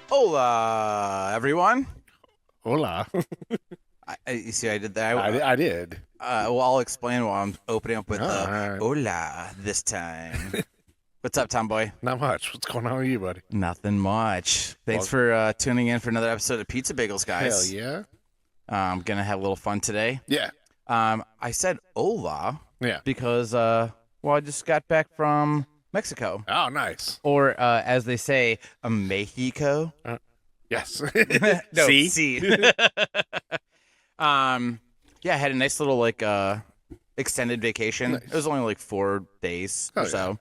Hola, everyone. Hola. You see, I did that. I did. Well, I'll explain while I'm opening up with All right. hola this time. What's up, Tomboy? Not much. What's going on with you, buddy? Nothing much. Thanks for tuning in for another episode of Pizza Bagels, guys. Hell yeah. I'm going to have a little fun today. Yeah. I said hola Yeah. because, I just got back from Mexico. Oh, nice. Or, as they say, Mexico. Yes. No, See? see. Yeah, I had a nice little extended vacation. Nice. It was only like 4 days or so, Yeah.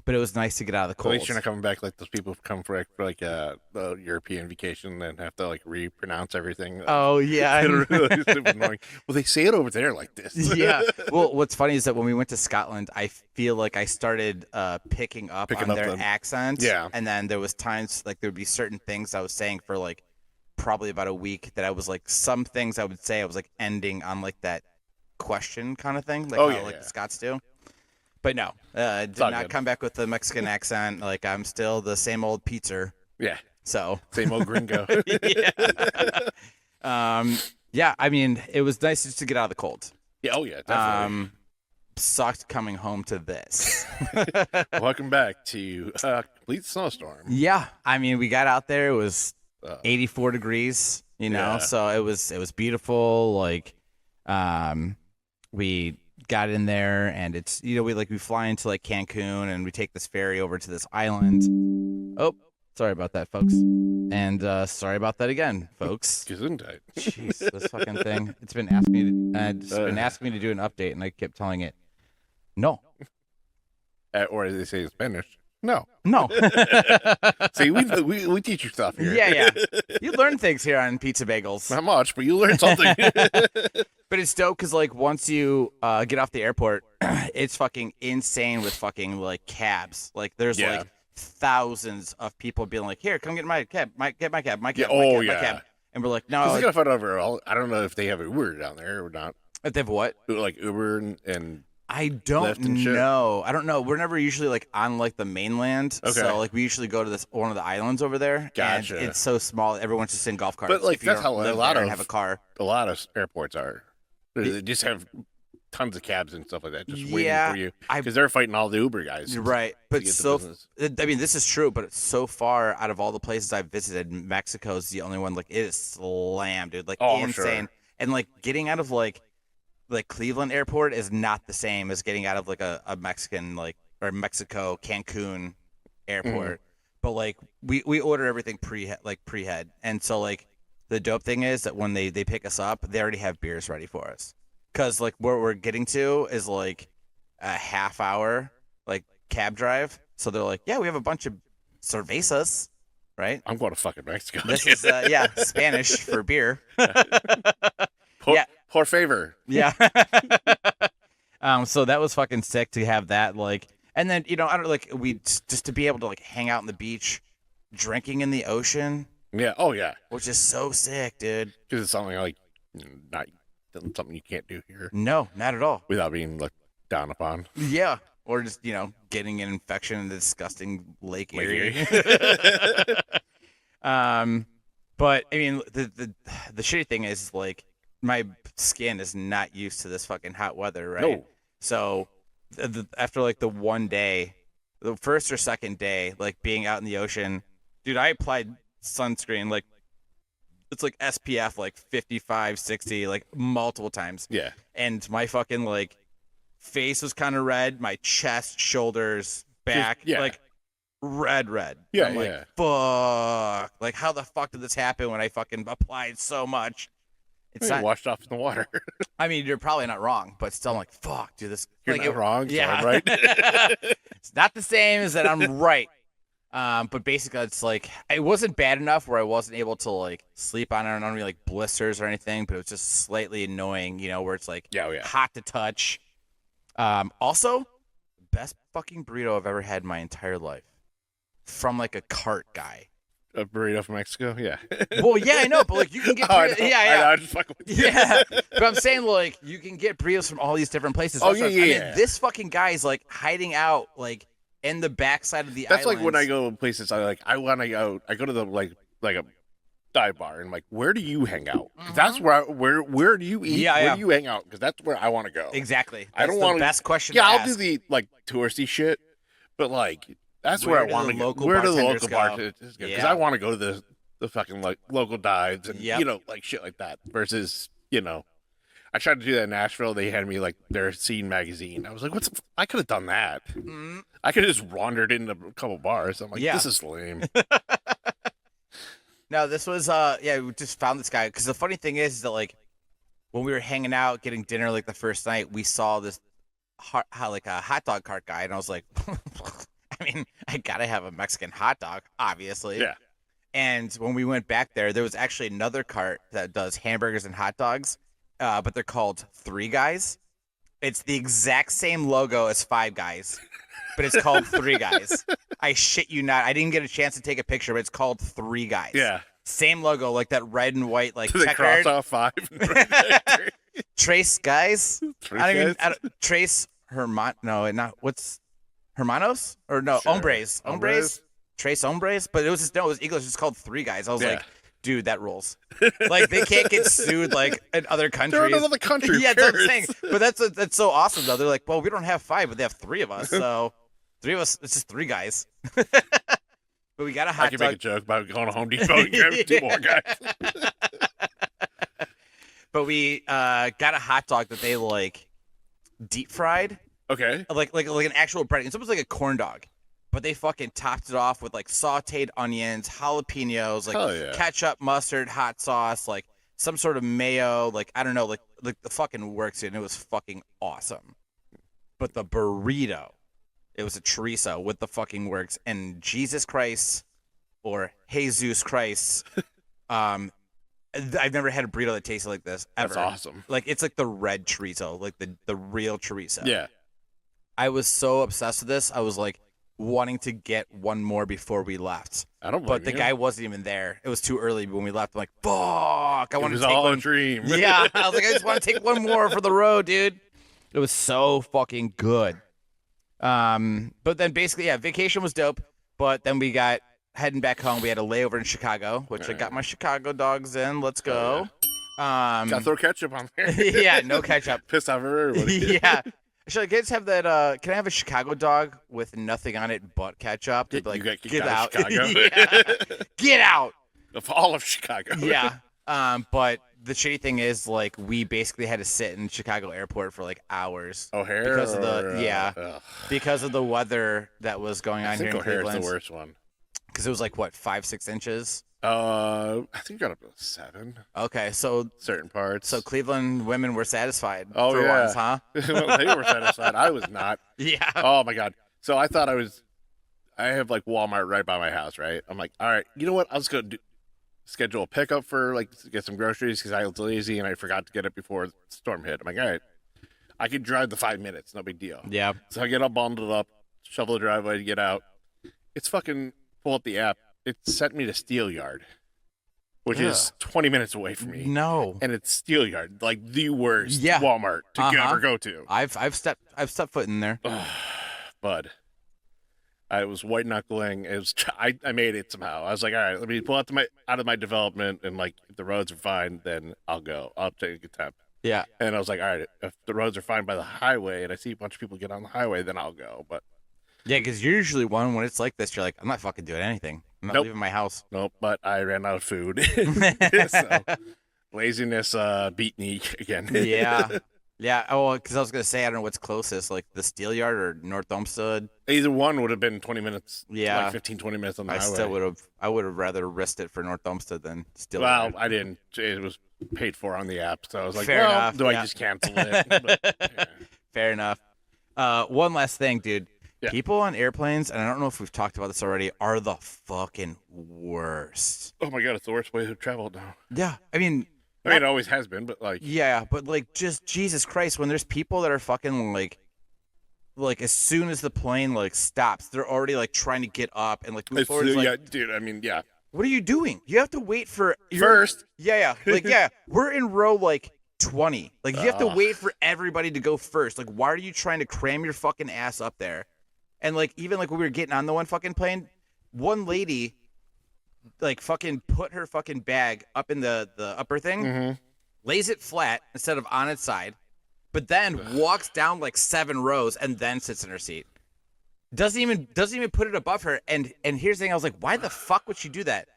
but it was nice to get out of the At cold. least you're not coming back like those people who come for the European vacation and have to repronounce everything. Oh yeah, It's really stupid annoying. Well, they say it over there like this. Yeah. Well, what's funny is that when we went to Scotland, I feel like I started picking up on their accent. Yeah. And then there was times like there would be certain things I was saying for like probably about a week that I was like some things I would say I was like ending on like that question kind of thing, like the Scots do. But no, did not come back with the Mexican accent. Like I'm still the same old pizza. Yeah. So Same old gringo. Yeah. Yeah, I mean, it was nice just to get out of the cold. Yeah. Oh yeah, definitely. Sucked coming home to this. Welcome back to complete snowstorm. Yeah, I mean, we got out there. It was 84 degrees, so it was beautiful. Like, we got in there, and it's we fly into like Cancun, and we take this ferry over to this island. Oh, sorry about that, folks, and sorry about that again, folks. Gesundheit. Jeez, this fucking thing. It's been asking me to do an update, and I kept telling it, no. Or as they say in Spanish, no. See, we teach you stuff here. Yeah. You learn things here on Pizza Bagels. Not much, but you learn something. But it's dope because, like, once you get off the airport, it's fucking insane with fucking, like, cabs. Like, there's, like, thousands of people being like, here, come get my cab, my cab. And we're like, no. They gotta find overall. I don't know if they have Uber down there or not. If they have what? Like Uber and I don't know. I don't know. We're never usually like on like the mainland. Okay. So like we usually go to one of the islands over there. Gotcha. And it's so small. Everyone's just in golf carts. But like that's how a lot of have a car. A lot of airports are. They just have tons of cabs and stuff like that, just waiting for you because they're fighting all the Uber guys. Right. But I mean, this is true. But so far out of all the places I've visited, Mexico's the only one. Like it is slammed, dude. Like insane. Sure. And like getting out of like Cleveland Airport is not the same as getting out of like a Mexican or Cancun airport. But like we order everything pre-head. And so like the dope thing is that when they pick us up, they already have beers ready for us. Cause like where we're getting to is like a half hour like cab drive. So they're like, yeah, we have a bunch of cervezas, right? I'm going to fucking Mexico. This is Spanish for beer. Por favor. Yeah. So that was fucking sick to have that, like, and then, I don't we just to be able to like hang out on the beach, drinking in the ocean. Yeah. Oh yeah. Which is so sick, dude. Because it's something like not something you can't do here. No, not at all. Without being looked down upon. Yeah. Or just, getting an infection in the disgusting Lake Erie. But I mean, the shitty thing is like, my skin is not used to this fucking hot weather, right? No. So after like the one day, the first or second day, like being out in the ocean, dude, I applied sunscreen like it's like SPF like 55, 60, like multiple times. Yeah. And my fucking like face was kind of red, my chest, shoulders, back, like red. Yeah, I'm like, fuck. Like how the fuck did this happen when I fucking applied so much? It's not washed off in the water. I mean, you're probably not wrong, but still, I'm like, fuck, dude, this. You're not wrong. Yeah, so I'm right. It's not the same as that I'm right. But basically, it's like it wasn't bad enough where I wasn't able to like sleep on it. I don't really like blisters or anything, but it was just slightly annoying, where it's like hot to touch. Also, best fucking burrito I've ever had in my entire life, from like a cart guy. A burrito from Mexico, yeah. Well, yeah, I know, but like you can get burritos, I just fucking with you. Yeah, but I'm saying like you can get burritos from all these different places. Oh yeah. I mean, this fucking guy is like hiding out like in the backside of the island. That's like when I go places. I go to the like like a dive bar, and I'm like, where do you hang out? That's where do you eat? Where do you hang out? Because that's where I want to go. Exactly. I don't want the best question. Yeah, to I'll ask. do the like touristy shit, but like that's Where where I want to go. Where do the local bartenders go? Because I want to go to the fucking like local dives and like shit like that. Versus I tried to do that in Nashville. They had me like their scene magazine. I was like, I could have done that. Mm-hmm. I could have just wandered into a couple bars. I'm like, this is lame. No, this was we just found this guy because the funny thing is that like when we were hanging out getting dinner like the first night, we saw this like a hot dog cart guy, and I was like, I mean, I gotta have a Mexican hot dog, obviously. Yeah. And when we went back there was actually another cart that does hamburgers and hot dogs, but they're called Three Guys. It's the exact same logo as Five Guys, but it's called Three Guys. I shit you not. I didn't get a chance to take a picture, but it's called Three Guys. Yeah. Same logo, like that red and white, like checkered. Cross off 5. Trace Guys? Trace Herman. No, not what's Hermanos? Or no, sure. Hombres. Trace Hombres. But it was English. It's called Three Guys. I was like, dude, that rules. Like they can't get sued like in other countries. They're in another country. Yeah, that's what I'm saying. But that's so awesome though. They're like, well, we don't have 5, but they have 3 of us. So 3 of us. It's just 3 guys. But we got a hot dog. I can make a joke about going to Home Depot and grabbing 2 more guys. But we got a hot dog that they like deep fried. Okay. Like an actual bread. It's almost like a corn dog. But they fucking topped it off with like sauteed onions, jalapenos, like ketchup, mustard, hot sauce, like some sort of mayo, like I don't know, like the fucking works, and it was fucking awesome. But the burrito, it was a chorizo with the fucking works, and Jesus Christ or Jesus Christ, I've never had a burrito that tasted like this ever. That's awesome. Like it's like the red chorizo, like the real chorizo. Yeah. I was so obsessed with this. I was like wanting to get one more before we left. I don't blame But the guy wasn't even there. It was too early when we left. I'm like, fuck. I want to take all one. a dream. Yeah. I was like, I just want to take one more for the road, dude. It was so fucking good. But then basically, vacation was dope. But then we got heading back home. We had a layover in Chicago, which I got my Chicago dogs in. Let's go. Gotta throw ketchup on there. Yeah, no ketchup. Pissed off everybody. Yeah. Should I kids have that? Can I have a Chicago dog with nothing on it but ketchup? Like, you got get out. Chicago. Get out. Of all of Chicago. Yeah. But the shitty thing is, like, we basically had to sit in Chicago airport for like hours. O'Hare. Because of the because of the weather that was going on here in Cleveland. O'Hare's the worst one. Because it was like what 5-6 inches. I think got up to 7. Okay, so certain parts. So Cleveland women were satisfied. Oh for once, huh? Well, they were satisfied. I was not. Yeah. Oh my god. So I thought I have like Walmart right by my house, right? I'm like, all right, you know what? I'll just go schedule a pickup for like get some groceries because I was lazy and I forgot to get it before the storm hit. I'm like, all right, I could drive the 5 minutes, no big deal. Yeah. So I get all bundled up, shovel the driveway to get out. It's fucking pull up the app. It sent me to Steel Yard, which is 20 minutes away from me. No. And it's Steel Yard, like the worst Walmart to ever go to. I've stepped foot in there. Bud. I was white knuckling. I made it somehow. I was like, all right, let me pull out of my development, and like if the roads are fine, then I'll go. I'll take a temp. Yeah. And I was like, all right, if the roads are fine by the highway, and I see a bunch of people get on the highway, then I'll go. But yeah, because you're usually one when it's like this, you're like, I'm not fucking doing anything. I'm not leaving my house. Nope. But I ran out of food. So laziness beat me again. Yeah. Yeah. Oh, because I was gonna say I don't know what's closest, like the Steel Yard or North Olmsted. Either one would have been 20 minutes. Yeah, like 15, 20 minutes on the highway. I would have rather risked it for North Olmsted than Steel Yard. Well, I didn't. It was paid for on the app, so I was like, fair enough. Do I just cancel it? But, fair enough. One last thing, dude. Yeah. People on airplanes, and I don't know if we've talked about this already, are the fucking worst. Oh my god, it's the worst way to travel now. Yeah, I mean, it always has been, but like, yeah, but like, just Jesus Christ, when there's people that are fucking like as soon as the plane like stops, they're already like trying to get up and like move forward. Yeah, dude. I mean, yeah. What are you doing? You have to wait for first. Yeah, like we're in row like 20. Like you have to wait for everybody to go first. Like, why are you trying to cram your fucking ass up there? And like even like when we were getting on the one fucking plane, one lady like fucking put her fucking bag up in the upper thing, lays it flat instead of on its side, but then walks down like 7 rows and then sits in her seat. Doesn't even put it above her. And here's the thing, I was like, why the fuck would she do that?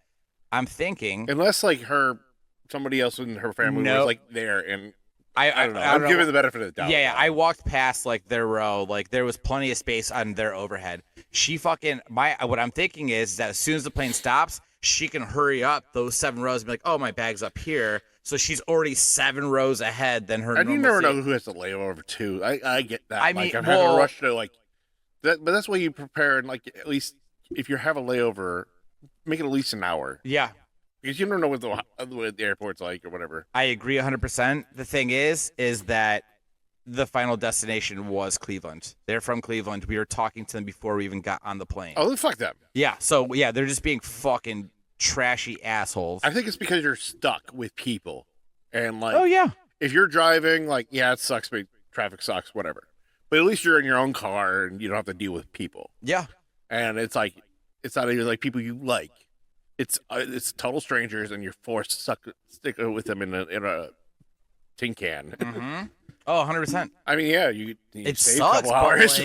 I'm thinking, unless like somebody else in her family was like there, and I don't know. I'm giving the benefit of the doubt. Yeah, I walked past like their row, like there was plenty of space on their overhead. She fucking what I'm thinking is that as soon as the plane stops, she can hurry up those 7 rows and be like, oh, my bag's up here. So she's already 7 rows ahead than her. And you never know who has to lay over too. I get that. I mean, I'm having a rush to like that, but that's why you prepare, and like at least if you have a layover, make it at least an hour. Yeah. Because you don't know what the airport's like or whatever. I agree 100%. The thing is that the final destination was Cleveland. They're from Cleveland. We were talking to them before we even got on the plane. Oh, fuck them. Yeah. So, yeah, they're just being fucking trashy assholes. I think it's because you're stuck with people. And, like, oh, yeah. If you're driving, like, yeah, it sucks, but traffic sucks, whatever. But at least you're in your own car and you don't have to deal with people. Yeah. And it's like, it's not even like people you like. It's total strangers, and you're forced to stick with them in a tin can. Mm-hmm. Oh, 100%. I mean, yeah, you it save sucks, a couple hours,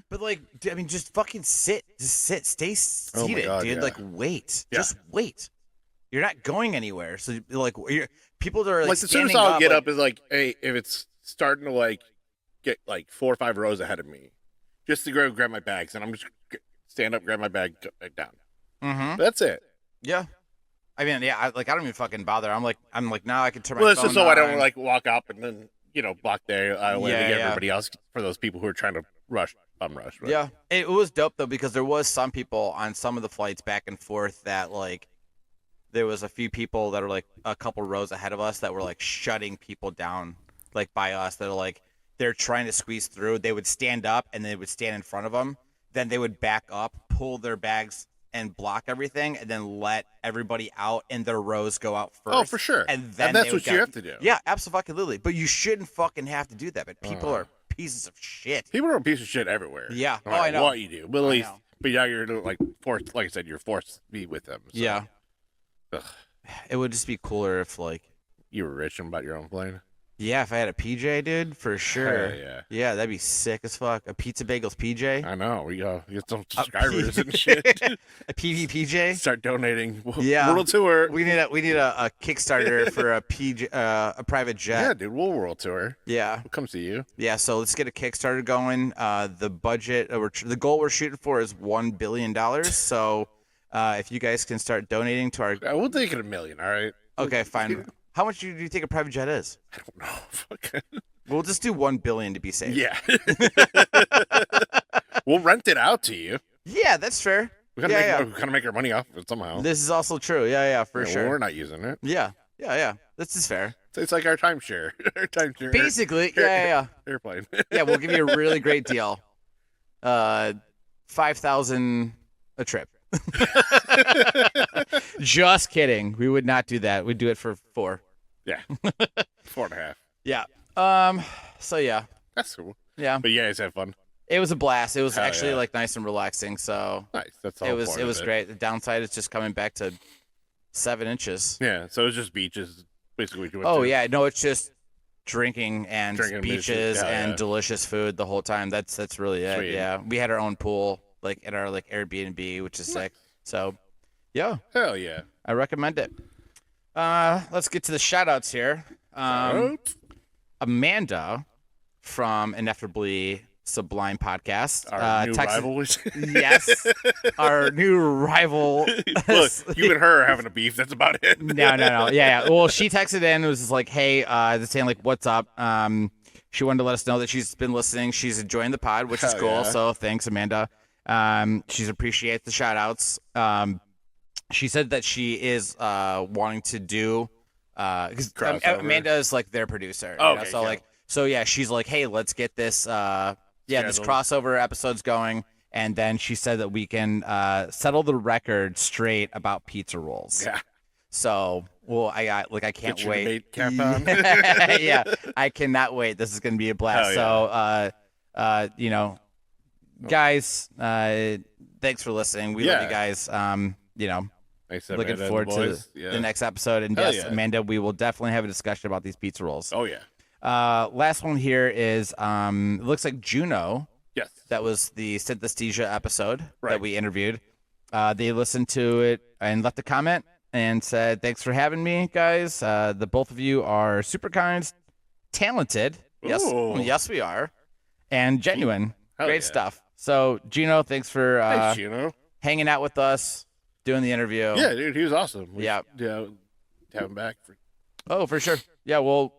but I mean, just fucking sit, stay seated, God, dude. yeah. Like, wait, just wait. You're not going anywhere. So, like, people are like the soonest I'll get up is like, hey, if it's starting to like get like 4 or 5 rows ahead of me, just to go grab my bags, and I'm just stand up, grab my bag, go back down. Mm-hmm. That's it. Yeah, I mean, yeah, I don't even fucking bother. I'm like, now I can turn my phone on. Well, it's just so I don't like walk up and then block the way to get everybody else for those people who are trying to rush. Right? Yeah, it was dope though, because there was some people on some of the flights back and forth that like there was a few people that are like a couple rows ahead of us that were like shutting people down like by us. That are like they're trying to squeeze through. They would stand up and they would stand in front of them. Then they would back up, pull their bags and block everything, and then let everybody out and their rows go out first. Oh, for sure. And then that's what you have to do. Yeah, absolutely. But you shouldn't fucking have to do that. But people are pieces of shit. People are pieces of shit everywhere. Yeah. No matter I know. what you do. But at least, but yeah, you're like forced. Like I said, you're forced to be with them. So. Yeah. Ugh. It would just be cooler if like you were rich and bought your own plane. Yeah, if I had a PJ, dude, for sure. Yeah. Yeah, that'd be sick as fuck. A Pizza Bagels PJ. I know. We get some subscribers and shit. A PJ. Start donating. Yeah. World tour. We need a Kickstarter for a PJ, a private jet. Yeah, dude. We'll world tour. Yeah. We'll come see you. Yeah. So let's get a Kickstarter going. The budget, the goal we're shooting for is $1 billion. So if you guys can start donating to our, we'll take it $1 million. All right. Okay, fine. How much do you think a private jet is? I don't know. Fuck. We'll just do $1 billion to be safe. Yeah. We'll rent it out to you. Yeah, that's fair. We gotta make our money off of it somehow. This is also true. Yeah, for sure. Well, we're not using it. Yeah. This is fair. It's like our timeshare. Basically, yeah. Airplane. Yeah, we'll give you a really great deal. $5,000 a trip. Just kidding. We would not do that. We'd do it for 4. Yeah. 4.5. Yeah. So yeah. That's cool. Yeah. But you guys had fun. It was a blast. It was actually like nice and relaxing. So nice. That's all. It was great. The downside is just coming back to 7 inches. Yeah. So it's just beaches, basically. Yeah. No, it's just drinking and beaches and delicious food the whole time. That's really it. Sweet. Yeah. We had our own pool, like at our like Airbnb, which is sick. So, yeah. Hell yeah. I recommend it. Let's get to the shout outs here. Amanda from Ineffably Sublime Podcast. Our new rival. Yes. Our new rival. Look, you and her are having a beef. That's about it. No. Yeah. Well, she texted in and was just like, hey, saying like, what's up? She wanted to let us know that she's been listening. She's enjoying the pod, which is cool. Yeah. So thanks, Amanda. She appreciates the shout outs. She said that she is wanting to do because Amanda is like their producer. Oh, you know? So she's like, hey, let's get this this crossover episode's going, and then she said that we can settle the record straight about pizza rolls. Yeah. So I can't get wait. Cap on. Yeah, I cannot wait. This is gonna be a blast. Yeah. So guys, thanks for listening. We love you guys. And Looking forward to the next episode. And yes, Amanda, we will definitely have a discussion about these pizza rolls. Oh, yeah. Last one here is, it looks like Juno. Yes. That was the synesthesia episode that we interviewed. They listened to it and left a comment and said, thanks for having me, guys. The both of you are super kind, talented. Yes, we are. And genuine. Great stuff. So, Juno, thanks for hanging out with us, doing the interview. Yeah, dude, he was awesome. Have him back. For sure. Yeah, well,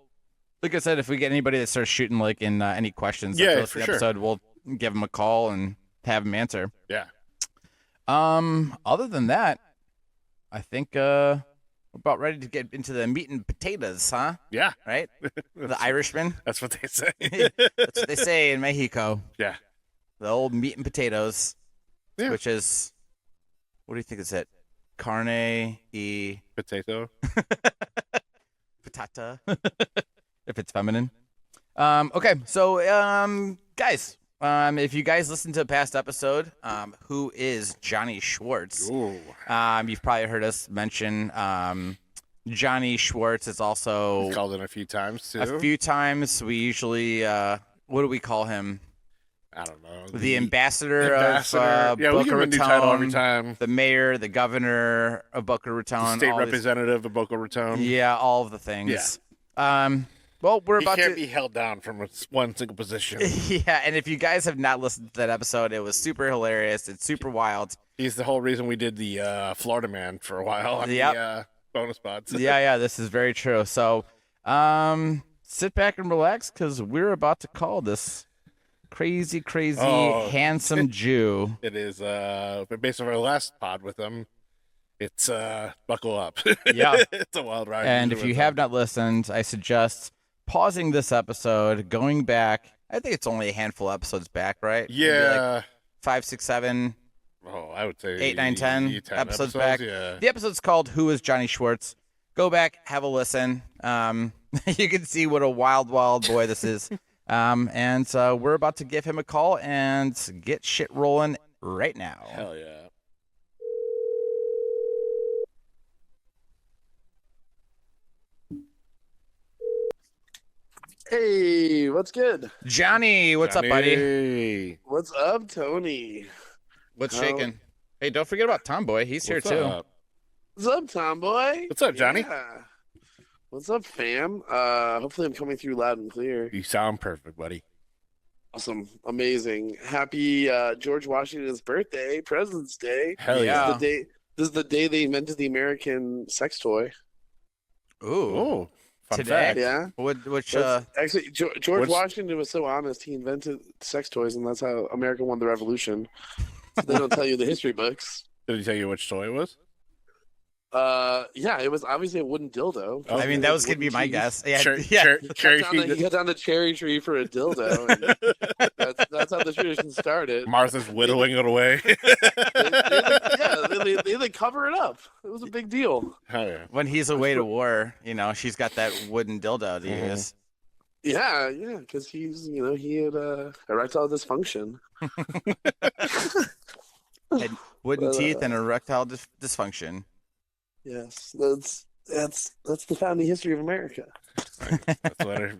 like I said, if we get anybody that starts shooting like in any questions for the episode, we'll give him a call and have him answer. Yeah. Other than that, I think we're about ready to get into the meat and potatoes, huh? Yeah. Right? The Irishman. That's what they say. That's what they say in Mexico. Yeah. The old meat and potatoes, which is, what do you think is it? Carne y potato. Patata. If it's feminine. Okay, so guys, if you guys listened to a past episode, who is Johnny Schwartz? Ooh. You've probably heard us mention Johnny Schwartz is also called in a few times too. A few times. We usually what do we call him? I don't know. The ambassador of Boca Raton, title every time. The mayor, the governor of Boca Raton, the state representative of Boca Raton. Yeah, all of the things. Yeah. Well, we're about to... He can't be held down from one single position. Yeah, and if you guys have not listened to that episode, it was super hilarious. It's super wild. He's the whole reason we did the Florida Man for a while on the bonus pods. Yeah, this is very true. So sit back and relax because we're about to call this crazy, handsome Jew. It is, based on our last pod with him, it's buckle up. Yeah. It's a wild ride. And if you have not listened, I suggest pausing this episode, going back. I think it's only a handful of episodes back, right? Yeah. Like 5, 6, 7. Oh, I would say 8, 9, 10 episodes back. Yeah. The episode's called "Who is Johnny Schwartz?" Go back, have a listen. You can see what a wild boy this is. And we're about to give him a call and get shit rolling right now. Hell yeah. Hey, what's good? Johnny, what's up, buddy? What's up, Tony? What's shaking? Hey, don't forget about Tomboy. He's here too. What's up, Tomboy? What's up, Johnny? Yeah. What's up, fam? Hopefully I'm coming through loud and clear. You sound perfect, buddy. Awesome. Amazing. Happy George Washington's birthday, President's Day. Hell yeah. This is the day they invented the American sex toy. Ooh. Fun Today? Fact. Yeah. Which actually, George Washington was so honest, he invented sex toys, and that's how America won the revolution. So they don't tell you the history books. Did he tell you which toy it was? Yeah, it was obviously a wooden dildo. I mean, that was gonna be my guess. Yeah, He cut down the cherry tree for a dildo. And that's how the tradition started. Martha's whittling it away. They cover it up. It was a big deal. Hell yeah. When he's away to war, she's got that wooden dildo to use. Yeah, because he had erectile dysfunction. Had wooden teeth and erectile dysfunction. Yes, that's the founding history of America. That's what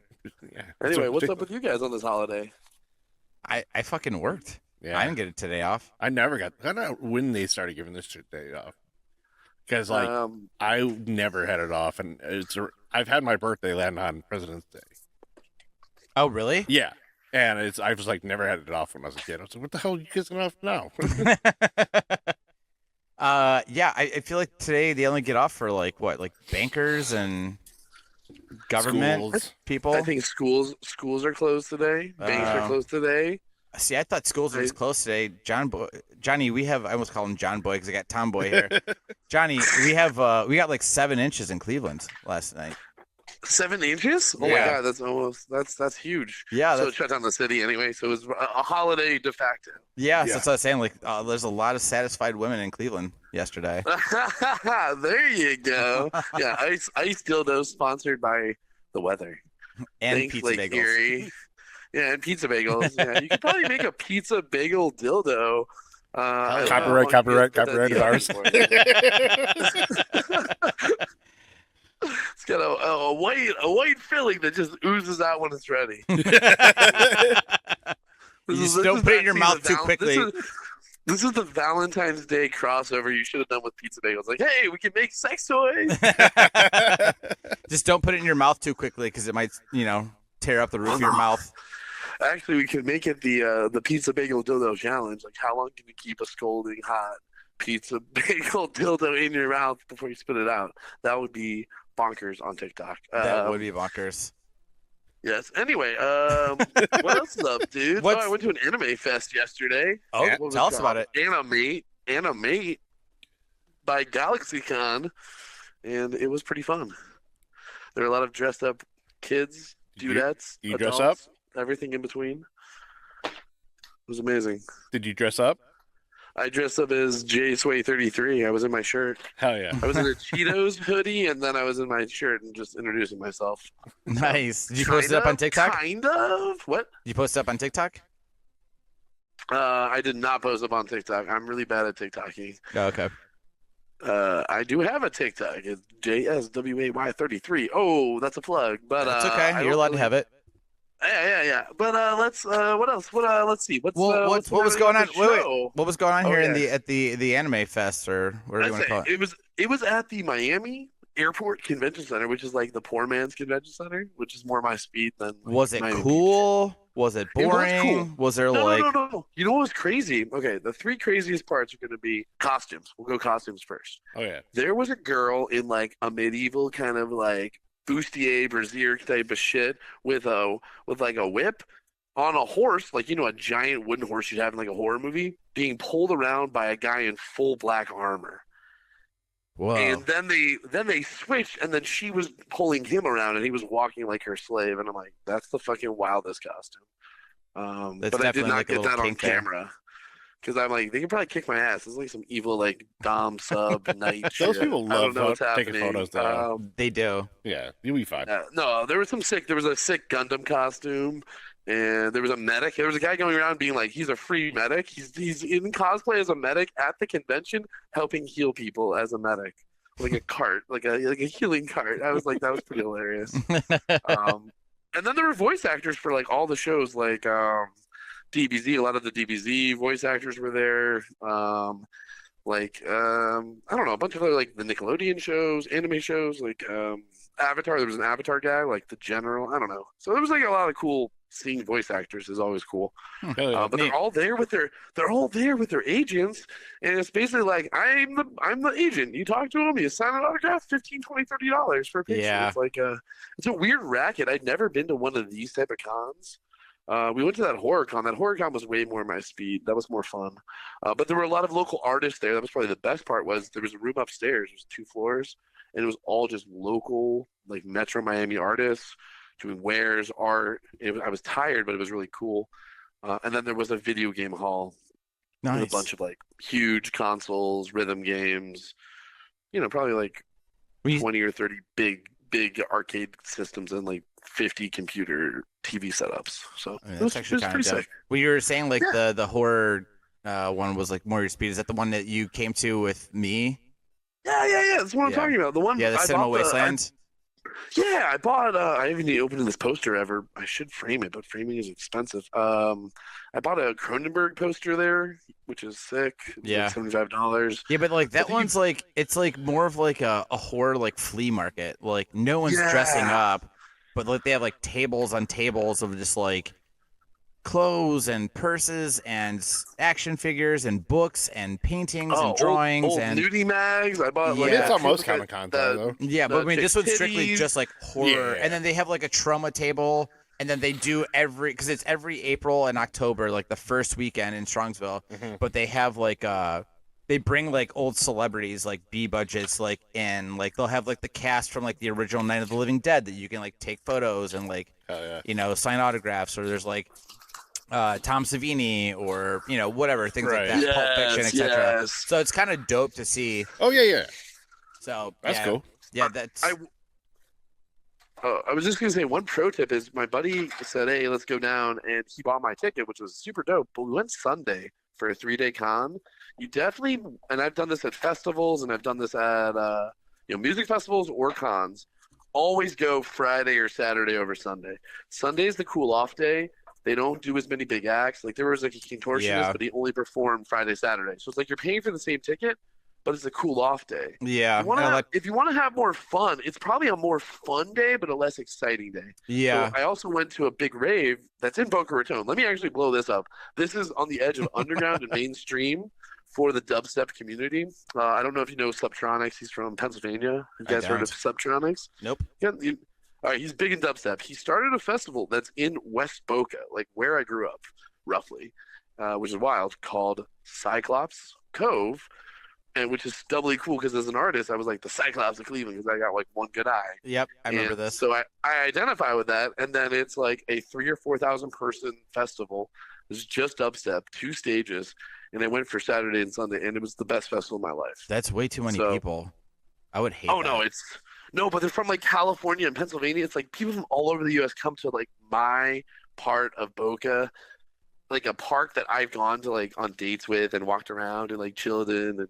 Anyway, what's up with you guys on this holiday? I fucking worked. Yeah. I didn't get a today off. I don't know when they started giving this day off. Because I never had it off, and I've had my birthday land on President's Day. Oh, really? Yeah. And I was never had it off when I was a kid. I was like, what the hell are you kissing off now? Yeah, I feel like today they only get off for bankers and government people. I think schools are closed today. Banks are closed today. See, I thought schools were closed today. Johnny, we have. I almost call him John Boy because I got Tomboy here. Johnny, we got 7 inches in Cleveland last night. 7 inches? Oh yeah. My God, that's huge. Yeah. So it shut down the city anyway. So it was a holiday de facto. Yeah. So that's what I was saying. There's a lot of satisfied women in Cleveland yesterday. There you go. Yeah, ice dildo sponsored by the weather. And Thanks, pizza bagels. Erie. Yeah, and pizza bagels. Yeah, you could probably make a pizza bagel dildo Copyright is ours. It's got a white filling that just oozes out when it's ready. Don't put it in your mouth too quickly. This is the Valentine's Day crossover you should have done with Pizza Bagels. Like, hey, we can make sex toys. Just don't put it in your mouth too quickly because it might, tear up the roof of your mouth. Actually, we could make it the Pizza Bagel Dildo Challenge. Like, how long can you keep a scalding hot pizza bagel dildo in your mouth before you spit it out? That would be bonkers on TikTok. That would be bonkers. Yes. Anyway, what else is up, dude? I went to an anime fest yesterday. Oh, yeah. Tell us about it. Animate by GalaxyCon, and it was pretty fun. There were a lot of dressed up kids, dudettes, you adults, dress up? Everything in between. It was amazing. Did you dress up? I dressed up as JSway33. I was in my shirt. Hell yeah. I was in a Cheetos hoodie, and then I was in my shirt and just introducing myself. Nice. Did you post it up on TikTok? Kind of. What? Did you post it up on TikTok? I did not post up on TikTok. I'm really bad at TikToking. Oh, okay. I do have a TikTok. It's JSWAY33. Oh, that's a plug. But that's okay. You're allowed to have it. Yeah. But let's. What else? Let's see. What was going on? Wait. What was going on here at the anime fest or whatever you want to call it? It was at the Miami Airport Convention Center, which is like the poor man's convention center, which is more my speed than. Was it cool? Beach. Was it boring? It was cool. Was there No. You know what was crazy? Okay, the three craziest parts are going to be costumes. We'll go costumes first. Oh yeah. There was a girl in like a medieval kind of like bustier brassiere type of shit with like a whip on a horse, like a giant wooden horse you'd have in like a horror movie, being pulled around by a guy in full black armor. Whoa. And then they switched, and then she was pulling him around, and he was walking like her slave. And I'm like, that's the fucking wildest costume. But I did not get that on camera because I'm like, they can probably kick my ass. It's like some evil like dom sub night. Those shit. people love taking photos though. They do. Yeah, you'll be fine. No, there was a sick Gundam costume. And there was a medic. There was a guy going around being like, he's a free medic. He's in cosplay as a medic at the convention, helping heal people as a medic, like a cart, like a healing cart. I was like, that was pretty hilarious. And then there were voice actors for like all the shows, like DBZ. A lot of the DBZ voice actors were there. I don't know, a bunch of other like the Nickelodeon shows, anime shows, like Avatar. There was an Avatar guy, like the General. I don't know. So there was like a lot of cool. Seeing voice actors is always cool, but they're all there with their agents, and it's basically like I'm the agent. You talk to them, you sign an autograph, $15, $20, $30 for a picture. Yeah. It's like it's a weird racket. I'd never been to one of these type of cons. We went to that horror con. That horror con was way more my speed. That was more fun. But there were a lot of local artists there. That was probably the best part. Was there was a room upstairs. It was 2 floors, and it was all just local, like Metro Miami artists. Doing wares, art. I was tired, but it was really cool. And then there was a video game hall. Nice. With a bunch of like huge consoles, rhythm games. Probably like 20 or 30 big arcade systems and like 50 computer TV setups. So it was pretty sick. Well, you were saying like the horror one was like more your speed. Is that the one that you came to with me? Yeah. That's what I'm talking about. The one. Yeah, the Cinema Wasteland. I bought. I haven't even opened this poster ever. I should frame it, but framing is expensive. I bought a Cronenberg poster there, which is sick. It's like $75. Yeah, but like that one's like it's like more of like a horror like flea market. Like no one's dressing up, but like they have like tables on tables of just like clothes and purses and action figures and books and paintings and drawings old and nudie mags. I bought like it's almost kind of content though. Yeah, but I mean this one's strictly just like horror, and then they have like a trauma table, and then they do because it's every April and October, like the first weekend in Strongsville. But they have like they bring like old celebrities like B budgets like in like they'll have like the cast from like the original Night of the Living Dead that you can like take photos and like sign autographs, or there's like Tom Savini or whatever things like that, Pulp Fiction, etc. Yes. So it's kind of dope to see. Oh yeah. So that's cool. Yeah, that's. I was just gonna say one pro tip is my buddy said, "Hey, let's go down," and he bought my ticket, which was super dope. But we went Sunday for a 3-day con, you definitely, and I've done this at festivals and I've done this at music festivals or cons, always go Friday or Saturday over Sunday. Sunday's the cool off day. They don't do as many big acts. Like there was like a contortionist, but he only performed Friday, Saturday. So it's like you're paying for the same ticket, but it's a cool off day. Yeah. If you want to have more fun, it's probably a more fun day, but a less exciting day. Yeah. So I also went to a big rave that's in Boca Raton. Let me actually blow this up. This is on the edge of underground and mainstream for the dubstep community. I don't know if you know Subtronics. He's from Pennsylvania. You guys heard of Subtronics? Nope. Yeah. All right, he's big in dubstep. He started a festival that's in West Boca, like where I grew up, roughly, which is wild, called Cyclops Cove, and which is doubly cool because as an artist, I was like the Cyclops of Cleveland because I got like one good eye. Yep, I remember this. So I identify with that, and then it's like a 3,000 or 4,000 person festival. It's just dubstep, 2 stages, and I went for Saturday and Sunday, and it was the best festival of my life. That's way too many people. I would hate. Oh that. No, but they're from like California and Pennsylvania. It's like people from all over the U.S. come to like my part of Boca, like a park that I've gone to like on dates with and walked around and like chilled in and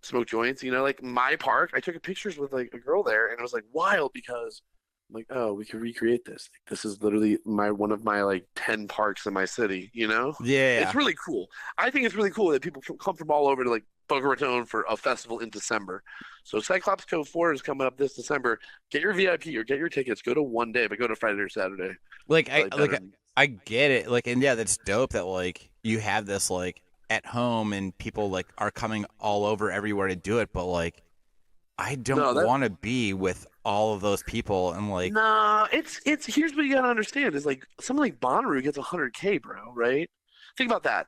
smoked joints. Like my park. I took pictures with like a girl there, and it was like wild because I'm like, oh, we could recreate this. Like, this is literally one of my like 10 parks in my city. Yeah. It's really cool. I think it's really cool that people come from all over to like Boca Raton for a festival in December. So Cyclops Cove 4 is coming up this December. Get your VIP or get your tickets. Go to one day, but go to Friday or Saturday. I get it. Like, and yeah, that's dope that like you have this like at home and people like are coming all over everywhere to do it. But like, I don't want to be with all of those people and like. Nah, it's here's what you gotta understand is like someone like Bonnaroo gets 100K, bro. Right? Think about that.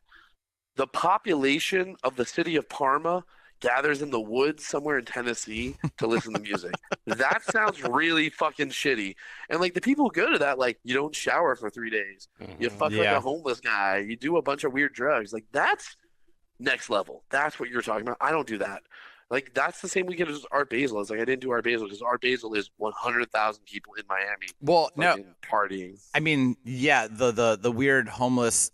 The population of the city of Parma gathers in the woods somewhere in Tennessee to listen to music. That sounds really fucking shitty. And like the people who go to that, like you don't shower for 3 days. You fuck like a homeless guy. You do a bunch of weird drugs. Like that's next level. That's what you're talking about. I don't do that. Like that's the same weekend as Art Basel. It's like I didn't do Art Basel because Art Basel is 100,000 people in Miami. Well, no, partying. I mean, yeah, the weird homeless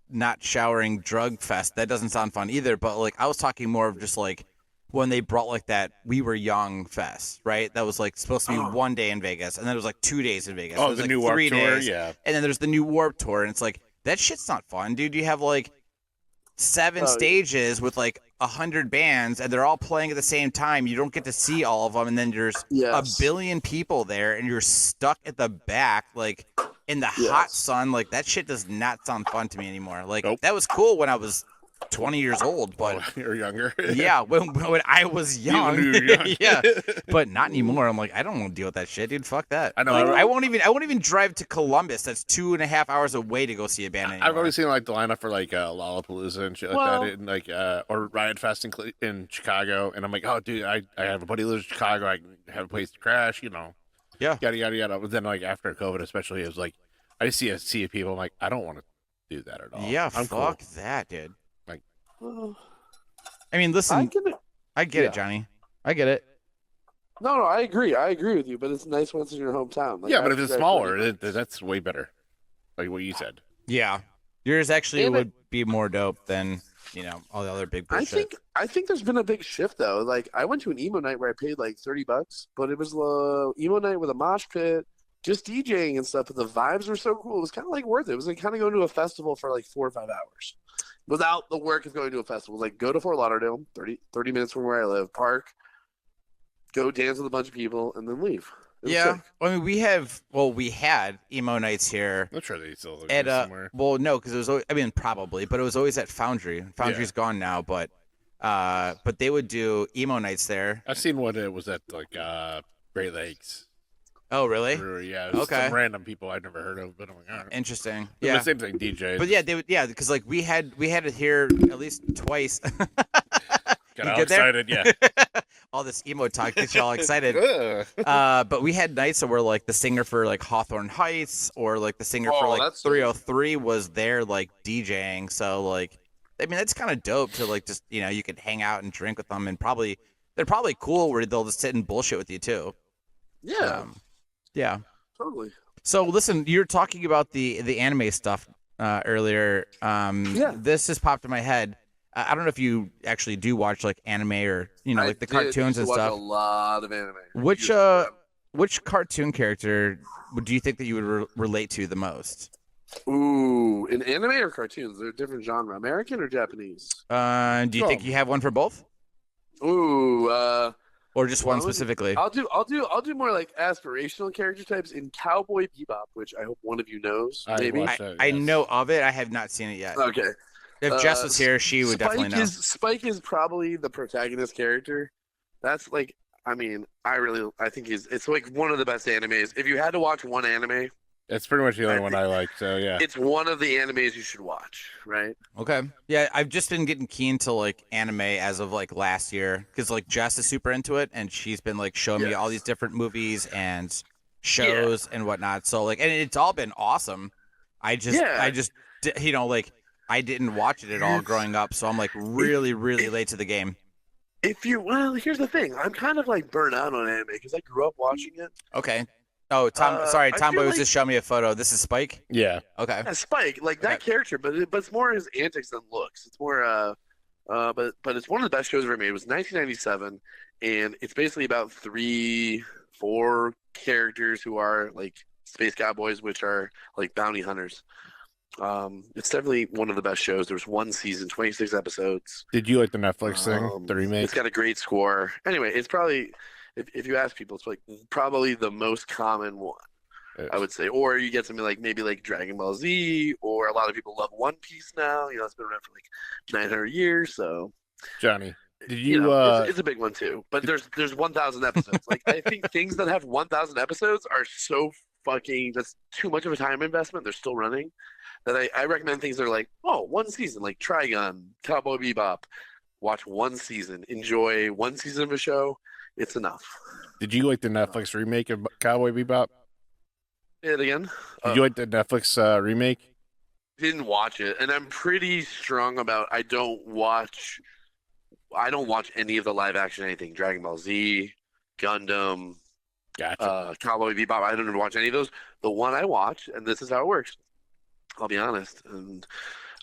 not showering drug fest, that doesn't sound fun either, but like I was talking more of just like when they brought like that We Were Young fest, right? That was like supposed to be 1 day in Vegas, and then it was like 2 days in Vegas. Oh, the new Warped Tour, yeah. And then there's the new Warped Tour, and it's like that shit's not fun, dude. You have like 7 stages with like 100 bands, and they're all playing at the same time. You don't get to see all of them, and then there's a billion people there, and you're stuck at the back, like in the hot sun. Like that shit does not sound fun to me anymore. Like that was cool when I was 20 years old, but you're younger. Yeah, when I was young, yeah, but not anymore. I'm like, I don't want to deal with that shit, dude. Fuck that. I know. Like, I won't even drive to Columbus. That's 2.5 hours away to go see a band anymore. I've always seen like the lineup for like Lollapalooza and shit like that, and like or Riot Fest in Chicago, and I'm like, oh, dude, I have a buddy who lives in Chicago. I can have a place to crash, Yeah. Yada yada yada. But then like after COVID, especially, it was like I see a sea of people. I'm like, I don't want to do that at all. Yeah, fuck that, dude. I mean, listen, I get it, Johnny. I get it. No, I agree. I agree with you, but it's nice once in your hometown. Like, yeah, but if it's smaller, that's way better. Like what you said. Yeah. Yours actually would be more dope than, all the other big bullshit. I think there's been a big shift, though. Like, I went to an emo night where I paid like $30, but it was emo night with a mosh pit, just DJing and stuff, but the vibes were so cool. It was kind of like worth it. It was like kind of going to a festival for like 4 or 5 hours. Without the work of going to a festival. Like, go to Fort Lauderdale, 30 minutes from where I live, park, go dance with a bunch of people, and then leave. Yeah. I mean, we had emo nights here. I'm sure they still at somewhere. Well, no, because it was always, probably, but it was always at Foundry. Foundry's gone now, but they would do emo nights there. I've seen what it was at, like, Great Lakes. Oh, really? Yeah. Okay. Some random people I'd never heard of, but I'm like, all right. Interesting. Yeah. The same thing, DJ. But yeah, because like we had it here at least twice. Got all excited, yeah. All this emo talk gets y'all excited. But we had nights where like the singer for like Hawthorne Heights or like the singer for like 303 was there like DJing. So like, I mean, that's kind of dope to like just you could hang out and drink with them, and they're probably cool where they'll just sit and bullshit with you too. Yeah. Yeah. Totally. So listen, you're talking about the anime stuff. earlier. This just popped in my head. I don't know if you actually do watch like anime or like the cartoons and stuff. I watch a lot of anime. Which cartoon character do you think that you would relate to the most? Ooh, in anime or cartoons? They're different genre. American or Japanese? Do you think you have one for both? Ooh, or just one specifically? I'll do more like aspirational character types in Cowboy Bebop, which I hope one of you knows. Maybe I know of it. I have not seen it yet. Okay. If Jess was here, she would definitely know. Spike is probably the protagonist character. That's like, I think it's like one of the best animes. If you had to watch one anime, it's pretty much the only one I like. So yeah, it's one of the animes you should watch, right? Okay. Yeah, I've just been getting keen to like anime as of like last year because like Jess is super into it and she's been like showing me all these different movies and shows and whatnot. So like, and it's all been awesome. I just like. I didn't watch it at all growing up, so I'm like really, really late to the game. Here's the thing. I'm kind of like burnt out on anime because I grew up watching it. Okay. Oh, Tomboy was just showing me a photo. This is Spike? Yeah. Okay. Yeah, Spike, like that character, but it's more his antics than looks. It's more but it's one of the best shows ever made. It was 1997, and it's basically about 4 characters who are like space cowboys, which are like bounty hunters. It's definitely one of the best shows. There was one season, 26 episodes. Did you like the Netflix thing, the remake? It's got a great score. Anyway, it's probably, if you ask people, it's like probably the most common one, I would say. Or you get something like maybe like Dragon Ball Z, or a lot of people love One Piece now. It's been around for like 900 years. So, Johnny, did you? It's a big one too. But there's 1,000 episodes. Like I think things that have 1,000 episodes are so that's too much of a time investment. They're still running. That I recommend things that are like, one season, like Trigun, Cowboy Bebop. Watch one season. Enjoy one season of a show. It's enough. Did you like the Netflix remake of Cowboy Bebop? Say it again. Did you like the Netflix remake? Didn't watch it, and I'm pretty strong about I don't watch any of the live action anything. Dragon Ball Z, Gundam, gotcha. Cowboy Bebop. I don't ever watch any of those. The one I watch, and this is how it works. I'll be honest, and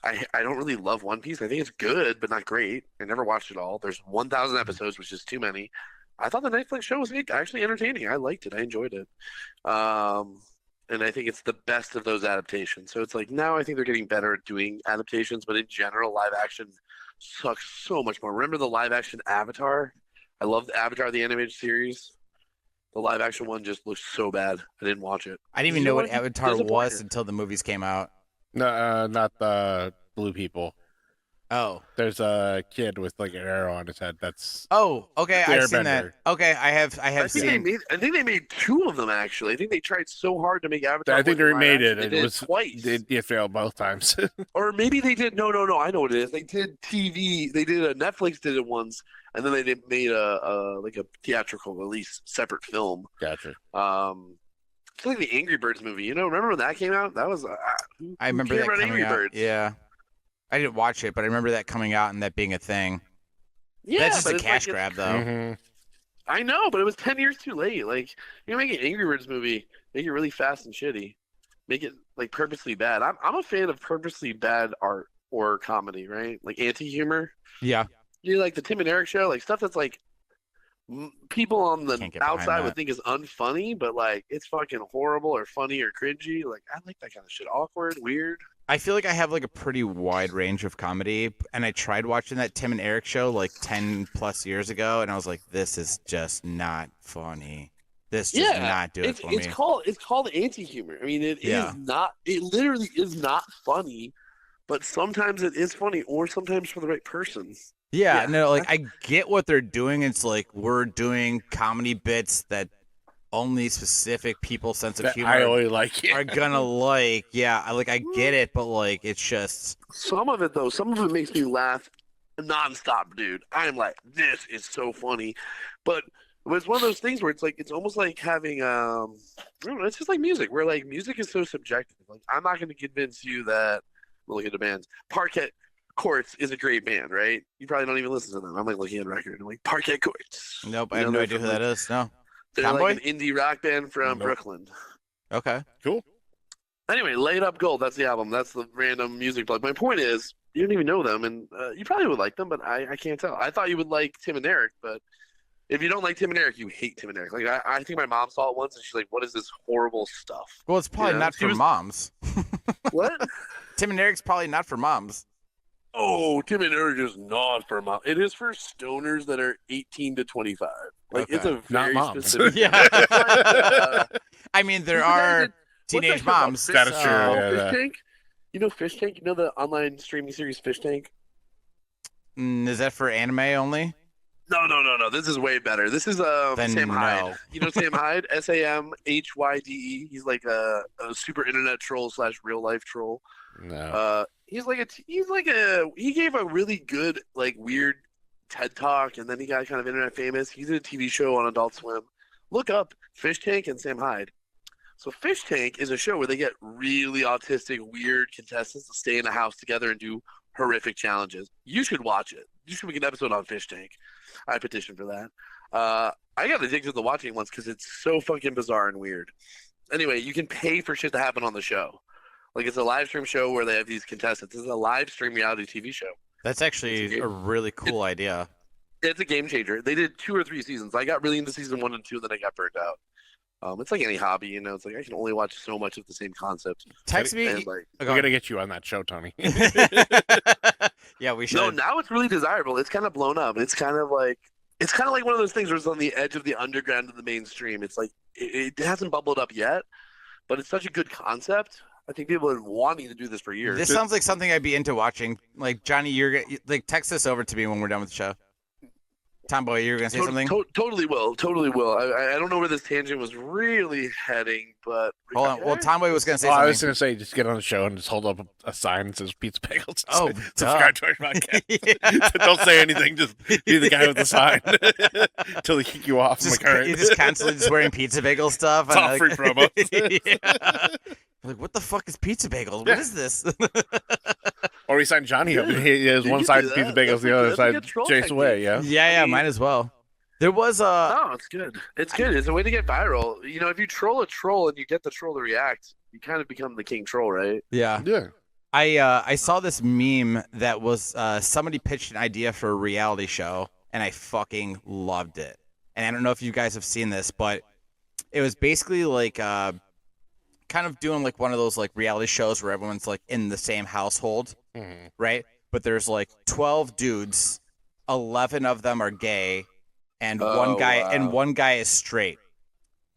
I don't really love One Piece. I think it's good, but not great. I never watched it all. There's 1,000 episodes, which is too many. I thought the Netflix show was actually entertaining. I liked it. I enjoyed it. And I think it's the best of those adaptations. So it's like now I think they're getting better at doing adaptations, but in general, live action sucks so much more. Remember the live action Avatar? I loved Avatar, the animated series. The live action one just looks so bad. I didn't watch it. I didn't even know what Avatar was until the movies came out. No, not the blue people. Oh, there's a kid with like an arrow on his head. That's okay. I've seen that. Okay, I have seen. I think they made 2 of them actually. I think they tried so hard to make Avatar. I think they remade it. It was twice. It failed both times. Or maybe they did. No. I know what it is. They did TV. They did Netflix did it once, and then they made a theatrical release, separate film. Gotcha. It's like the Angry Birds movie. Remember when that came out? That was. I remember that coming Angry out. Birds? Yeah, I didn't watch it, but I remember that coming out and that being a thing. Yeah, that's just a cash grab, though. Mm-hmm. I know, but it was 10 years too late. Like, make an Angry Birds movie, make it really fast and shitty, make it like purposely bad. I'm a fan of purposely bad art or comedy, right? Like anti-humor. Yeah. Like the Tim and Eric show, like stuff that's like people on the outside would think is unfunny, but like it's fucking horrible or funny or cringy. Like I like that kind of shit. Awkward, weird. I feel like I have like a pretty wide range of comedy, and I tried watching that Tim and Eric show like 10 plus years ago, and I was like, this is just not funny. This does not do it for me. It's called anti-humor. I mean, it is not. It literally is not funny, but sometimes it is funny, or sometimes for the right person. Yeah, no, like I get what they're doing. It's like we're doing comedy bits that only specific people's sense of humor are gonna like. Yeah, I get it, but like it's just some of it makes me laugh nonstop, dude. I'm like, this is so funny, but it's one of those things where it's like it's almost like having I don't know, it's just like music, where like music is so subjective. Like I'm not gonna convince you that look at the bands. Parquet Courts is a great band, right? You probably don't even listen to them. I'm like looking at a record. I'm like, Parquet Courts. Nope, I have no idea who that is. No. They're like an indie rock band from Brooklyn. Okay. Cool. Anyway, Laid Up Gold. That's the album. That's the random music plug. My point is, you don't even know them, and you probably would like them, but I can't tell. I thought you would like Tim and Eric, but if you don't like Tim and Eric, you hate Tim and Eric. Like I think my mom saw it once, and she's like, "What is this horrible stuff?" Well, it's probably not for moms. What? Tim and Eric's probably not for moms. Oh, Tim and Eric is not for moms. It is for stoners that are 18 to 25. Like it's a very specific. Yeah. I mean, there are teenage moms. That is true. Fish Tank. You know Fish Tank? You know the online streaming series Fish Tank? Is that for anime only? No. This is way better. This is Sam Hyde. You know Sam Hyde? SAMHYDE. He's like a super internet troll / real life troll. No. He gave a really good like weird TED talk, and then he got kind of internet famous. He's in a TV show on Adult Swim. Look up Fish Tank and Sam Hyde. So Fish Tank is a show where they get really autistic, weird contestants to stay in a house together and do horrific challenges. You should watch it. You should make an episode on Fish Tank. I petitioned for that. I got addicted to watching it once because it's so fucking bizarre and weird. Anyway, you can pay for shit to happen on the show. Like it's a live stream show where they have these contestants. It's a live stream reality TV show. That's actually a really cool idea. It's a game changer. They did 2 or 3 seasons. I got really into season 1 and 2, then I got burned out. It's like any hobby, you know. It's like I can only watch so much of the same concept. Text me. We're gonna get you on that show, Tony. Yeah, we should. No, now it's really desirable. It's kind of blown up. It's kind of like one of those things where it's on the edge of the underground of the mainstream. It's like it hasn't bubbled up yet, but it's such a good concept. I think people have been wanting to do this for years. This sounds like something I'd be into watching. Like Johnny, you're like text this over to me when we're done with the show. Tomboy, you were gonna say something? Totally will. I don't know where this tangent was really heading, but hold on. Well, Tomboy was gonna say something. I was gonna say just get on the show and just hold up a sign that says Pizza Bagels. Oh, subscribe to our podcast. Don't say anything. Just be the guy with the sign until they kick you off. You're just constantly just wearing Pizza Bagel stuff. It's all free promo. Yeah. Like, what the fuck is Pizza Bagels? What is this? Or we signed Johnny up. He has one side Pizza Bagels, the other side Chase Away. Yeah, might as well. There was No, it's good. It's good. It's a way to get viral. You know, if you troll a troll and you get the troll to react, you kind of become the king troll, right? Yeah. I saw this meme that was somebody pitched an idea for a reality show, and I fucking loved it. And I don't know if you guys have seen this, but it was basically like kind of doing like one of those like reality shows where everyone's like in the same household, right? But there's like 12 dudes, 11 of them are gay, and one guy is straight.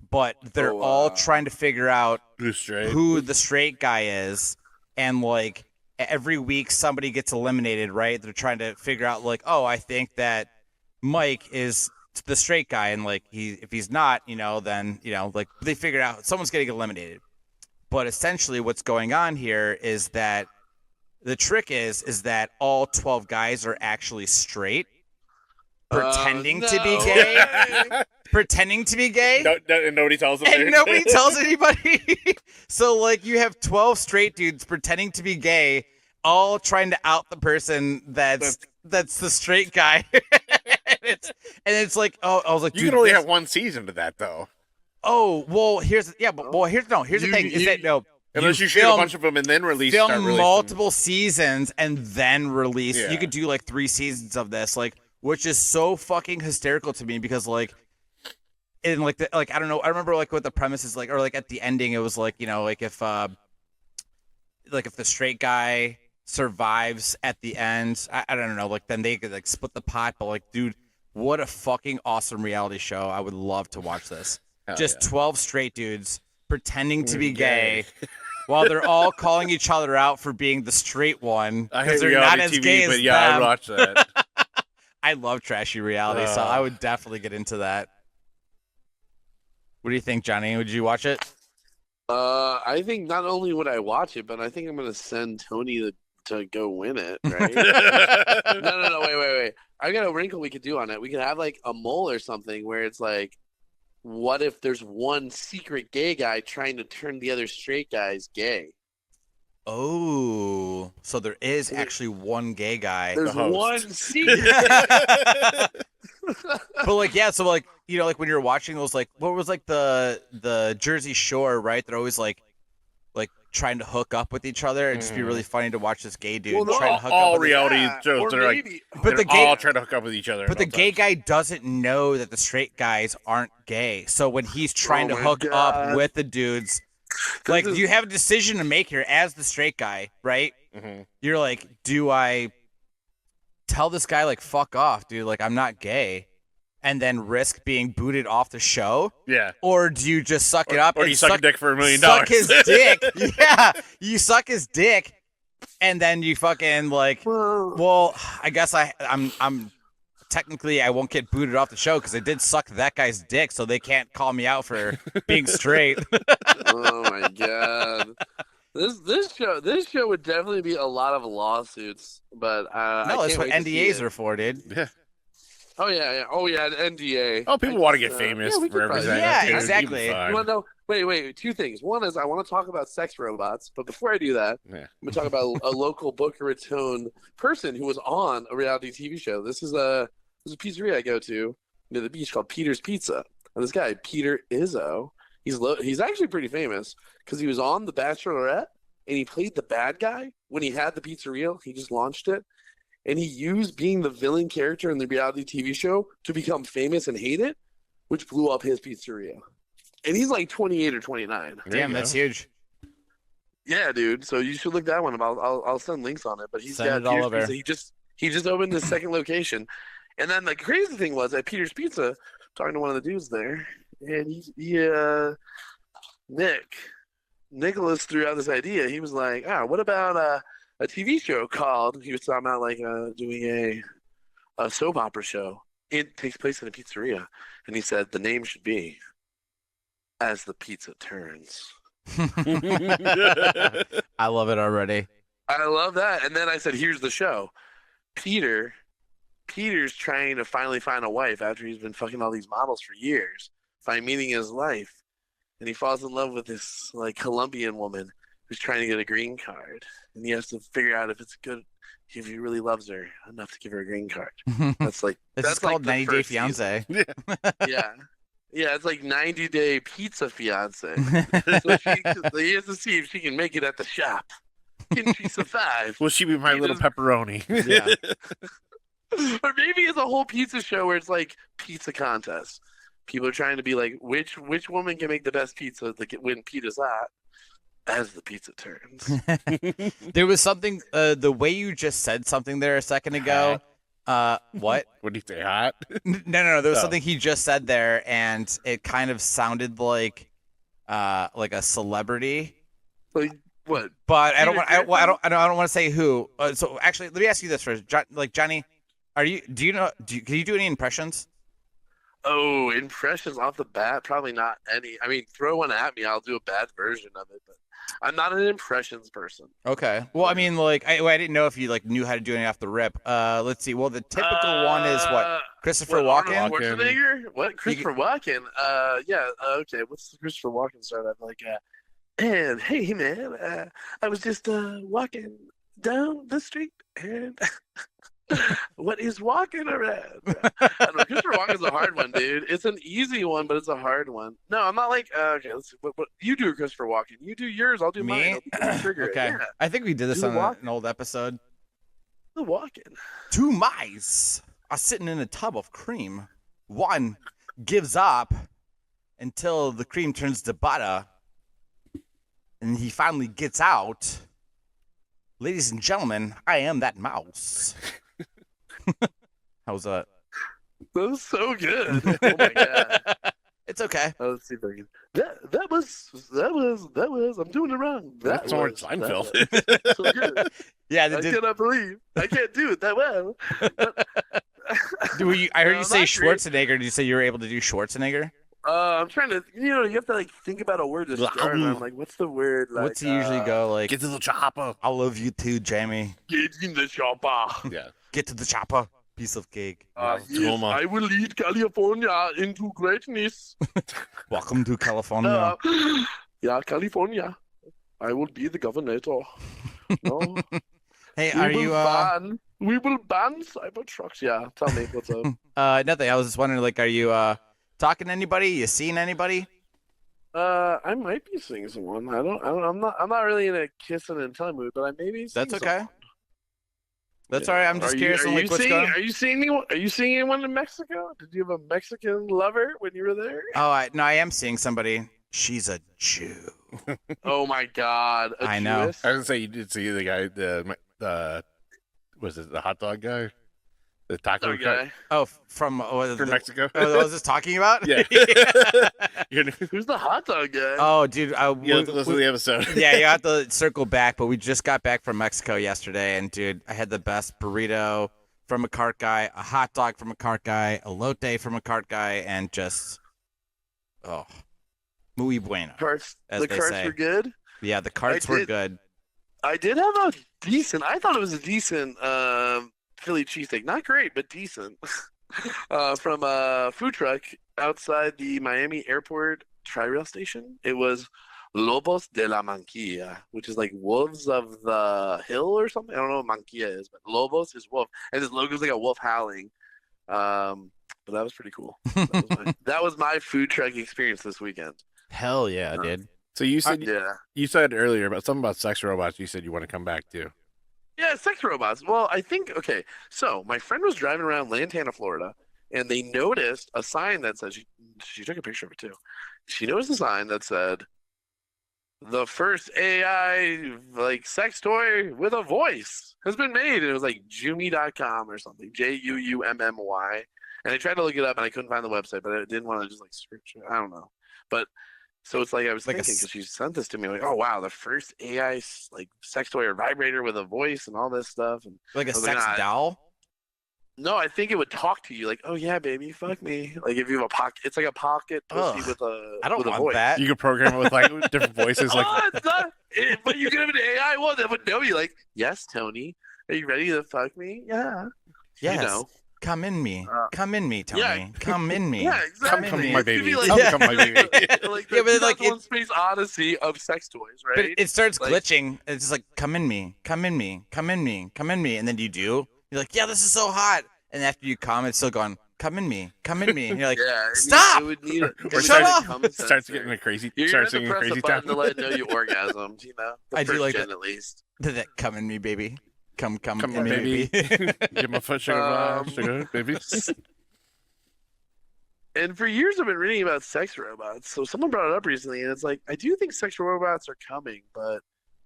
But they're all trying to figure out who the straight guy is, and like every week somebody gets eliminated, right? They're trying to figure out like, oh, I think that Mike is the straight guy, and like if he's not, then like they figure out someone's getting eliminated. But essentially what's going on here is that the trick is that all 12 guys are actually straight, pretending to be gay. Pretending to be gay. And nobody tells them. And nobody tells anybody. So, like, you have 12 straight dudes pretending to be gay, all trying to out the person that's the straight guy. and it's like, oh, I was like, you can only have one season to that, though. Oh, well, here's the thing is that unless you shoot a bunch of them and then release multiple seasons and then release. Yeah. You could do like 3 seasons of this, like, which is so fucking hysterical to me because like in like I don't know, I remember like what the premise is like, or like at the ending it was like, like if the straight guy survives at the end, I don't know, like then they could like split the pot, but like, dude, what a fucking awesome reality show. I would love to watch this. Just 12 straight dudes pretending to be gay while they're all calling each other out for being the straight one because they're not as gay as them. I'd watch that. I love trashy reality, so I would definitely get into that. What do you think, Johnny? Would you watch it? I think not only would I watch it, but I think I'm going to send Tony to go win it, right? No, wait. I got a wrinkle we could do on it. We could have like a mole or something where it's like, what if there's one secret gay guy trying to turn the other straight guys gay? Oh, so there is actually one gay guy. There's one secret. But like, yeah, so like, like when you're watching those, like, what was like the Jersey Shore, right? They're always like trying to hook up with each other. It'd just be really funny to watch this gay dude Well, trying to hook all up with reality shows, they're like, but they're all trying to hook up with each other. But the gay guy doesn't know that the straight guys aren't gay. So when he's trying to hook up with the dudes, like, you have a decision to make here as the straight guy, right? Mm-hmm. You're like, do I tell this guy, like, fuck off, dude, like, I'm not gay, and then risk being booted off the show? Yeah. Or do you just suck it up or and you suck a dick for $1 million? Suck his dick. Yeah. You suck his dick, and then you fucking, like, well, I guess I'm technically I won't get booted off the show because I did suck that guy's dick, so they can't call me out for being straight. Oh my god. This show would definitely be a lot of lawsuits, but no, that's what NDAs are for, dude. Yeah. Oh yeah. NDA. Oh, people want to get famous for everything. Yeah, exactly. Well, no, wait. Two things. One is I want to talk about sex robots, but before I do that, I'm gonna talk about a local Boca Raton person who was on a reality TV show. There's a pizzeria I go to near the beach called Peter's Pizza, and this guy Peter Izzo, he's actually pretty famous because he was on The Bachelorette and he played the bad guy when he had the pizzeria. He just launched it. And he used being the villain character in the reality TV show to become famous and hate it, which blew up his pizzeria. And he's like 28 or 29. Damn, that's huge. Yeah, dude. So you should look that one up. I'll send links on it. But he's got all over. He just opened his second location. And then the crazy thing was at Peter's Pizza, talking to one of the dudes there, and Nicholas threw out this idea. He was like, what about a TV show called, he was talking about like doing a soap opera show. It takes place in a pizzeria. And he said the name should be As the Pizza Turns. I love it already. I love that. And then I said, here's the show. Peter's trying to finally find a wife after he's been fucking all these models for years, find meaning in his life. And he falls in love with this like Colombian woman who's trying to get a green card. And he has to figure out if he really loves her enough to give her a green card. That's called 90 Day Fiance. Yeah. Yeah, it's like 90 Day Pizza Fiance. So he has to see if she can make it at the shop. Can she survive? Will she be my little pepperoni? Yeah. Or maybe it's a whole pizza show where it's like pizza contest. People are trying to be like, which woman can make the best pizza to win Pizza's hot as the pizza turns. There was something, the way you just said something there a second ago. What? What did he say, hot? No. There was something he just said there, and it kind of sounded like a celebrity. Like what? But I don't want to say who. So actually, let me ask you this first, Johnny. Can you do any impressions? Oh, impressions off the bat? Probably not any. I mean, throw one at me. I'll do a bad version of it, but I'm not an impressions person. Okay. Well, I mean, like, I didn't know if you knew how to do it off the rip. Let's see. Well, the typical one is what? Christopher Walken? Schwarzenegger? What? Christopher Walken? Yeah. Okay. What's the Christopher Walken start? I'm like, and hey, man, I was just walking down the street and. What is walking around? I don't know. Christopher Walken's a hard one, dude. It's an easy one, but it's a hard one. No, I'm not like okay. Let's see. What you do, Christopher Walken? You do yours. I'll do mine. Okay. Yeah. I think we did this on an old episode. The Walken. Two mice are sitting in a tub of cream. One gives up until the cream turns to butter, and he finally gets out. Ladies and gentlemen, I am that mouse. How's that? That was so good. Oh my god. It's okay. Let's see if I can. That was. I'm doing it wrong. That's Orange Seinfeld. So good. Yeah, I cannot believe I can't do it that well. I heard you say Schwarzenegger. Did you say you were able to do Schwarzenegger? I'm trying to, you have to think about a word to start. And I'm like, what's the word? Like, what's he usually go like? Get to the chopper. I love you too, Jamie. Get in the chopper. Yeah. Get to the chopper. Piece of cake. Yes, I will lead California into greatness. Welcome to California. Yeah, California. I will be the governor. No. Hey, we will ban Cybertrucks. Yeah, tell me what's up. Nothing. I was just wondering, are you talking to anybody? You seeing anybody? I might be seeing someone. I'm not really in a kissing and telling mood, but I may be seeing That's okay. someone. That's all right. I'm just curious on like what's going on. Are you seeing anyone? Are you seeing anyone in Mexico? Did you have a Mexican lover when you were there? Oh, I am seeing somebody. She's a Jew. Oh my God! I know. I was gonna say you did see the guy, the was it the hot dog guy, the taco guy? Oh, from Mexico. Oh, I was just talking about. Yeah. Who's the hot dog guy? Oh, dude. You have to listen to the episode. Yeah, you have to circle back. But we just got back from Mexico yesterday, and dude, I had the best burrito from a cart guy, a hot dog from a cart guy, a elote from a cart guy, and just muy bueno. The carts were good. Yeah, the carts were good. I did have a decent. I thought it was a decent Philly cheesesteak. Not great, but decent. From a food truck outside the Miami Airport Tri-Rail station. It was Lobos de la Manquilla, which is like wolves of the hill or something. I don't know what Manquilla is, but Lobos is wolf, and his logo's like a wolf howling. But that was pretty cool. That was my food truck experience this weekend. Hell yeah, dude. So you said earlier about something about sex robots. You said you want to come back to. Yeah, sex robots. Well, I think okay. So my friend was driving around Lantana, Florida, and they noticed a sign that said she took a picture of it too. She noticed a sign that said, "The first AI like sex toy with a voice has been made." And it was like Jumi.com or something, Juummy. And I tried to look it up and I couldn't find the website, but I didn't want to just like search it. I don't know, but. So it's like I was thinking because she sent this to me, like, oh wow, the first AI like sex toy or vibrator with a voice and all this stuff, and like a sex doll. No, I think it would talk to you like, oh yeah, baby, fuck me. Like if you have a pocket, it's like a pocket pussy with a. I don't with want a voice. that. You could program it with like different voices, like. But you could have an AI one that would know you, like, yes, Tony, are you ready to fuck me? Yeah. Yes. You know. Come in me, Tony. Yeah. Come in me. Yeah, exactly. Come my baby. Like, come my baby. Like the but like Space Odyssey of sex toys, right? But it starts glitching. It's just like, come in me, come in me, come in me, come in me, and then you're like, yeah, this is so hot. And after you come, it's still going, come in me, come in me. And you're like, stop! It would need shut up! Starts getting a crazy. Starts singing a crazy time to let it know you orgasmed. You know, I do like that at least. That come in me, baby. Come in, baby. Give my foot sugar, baby. And for years, I've been reading about sex robots. So someone brought it up recently, and it's like, I do think sex robots are coming, but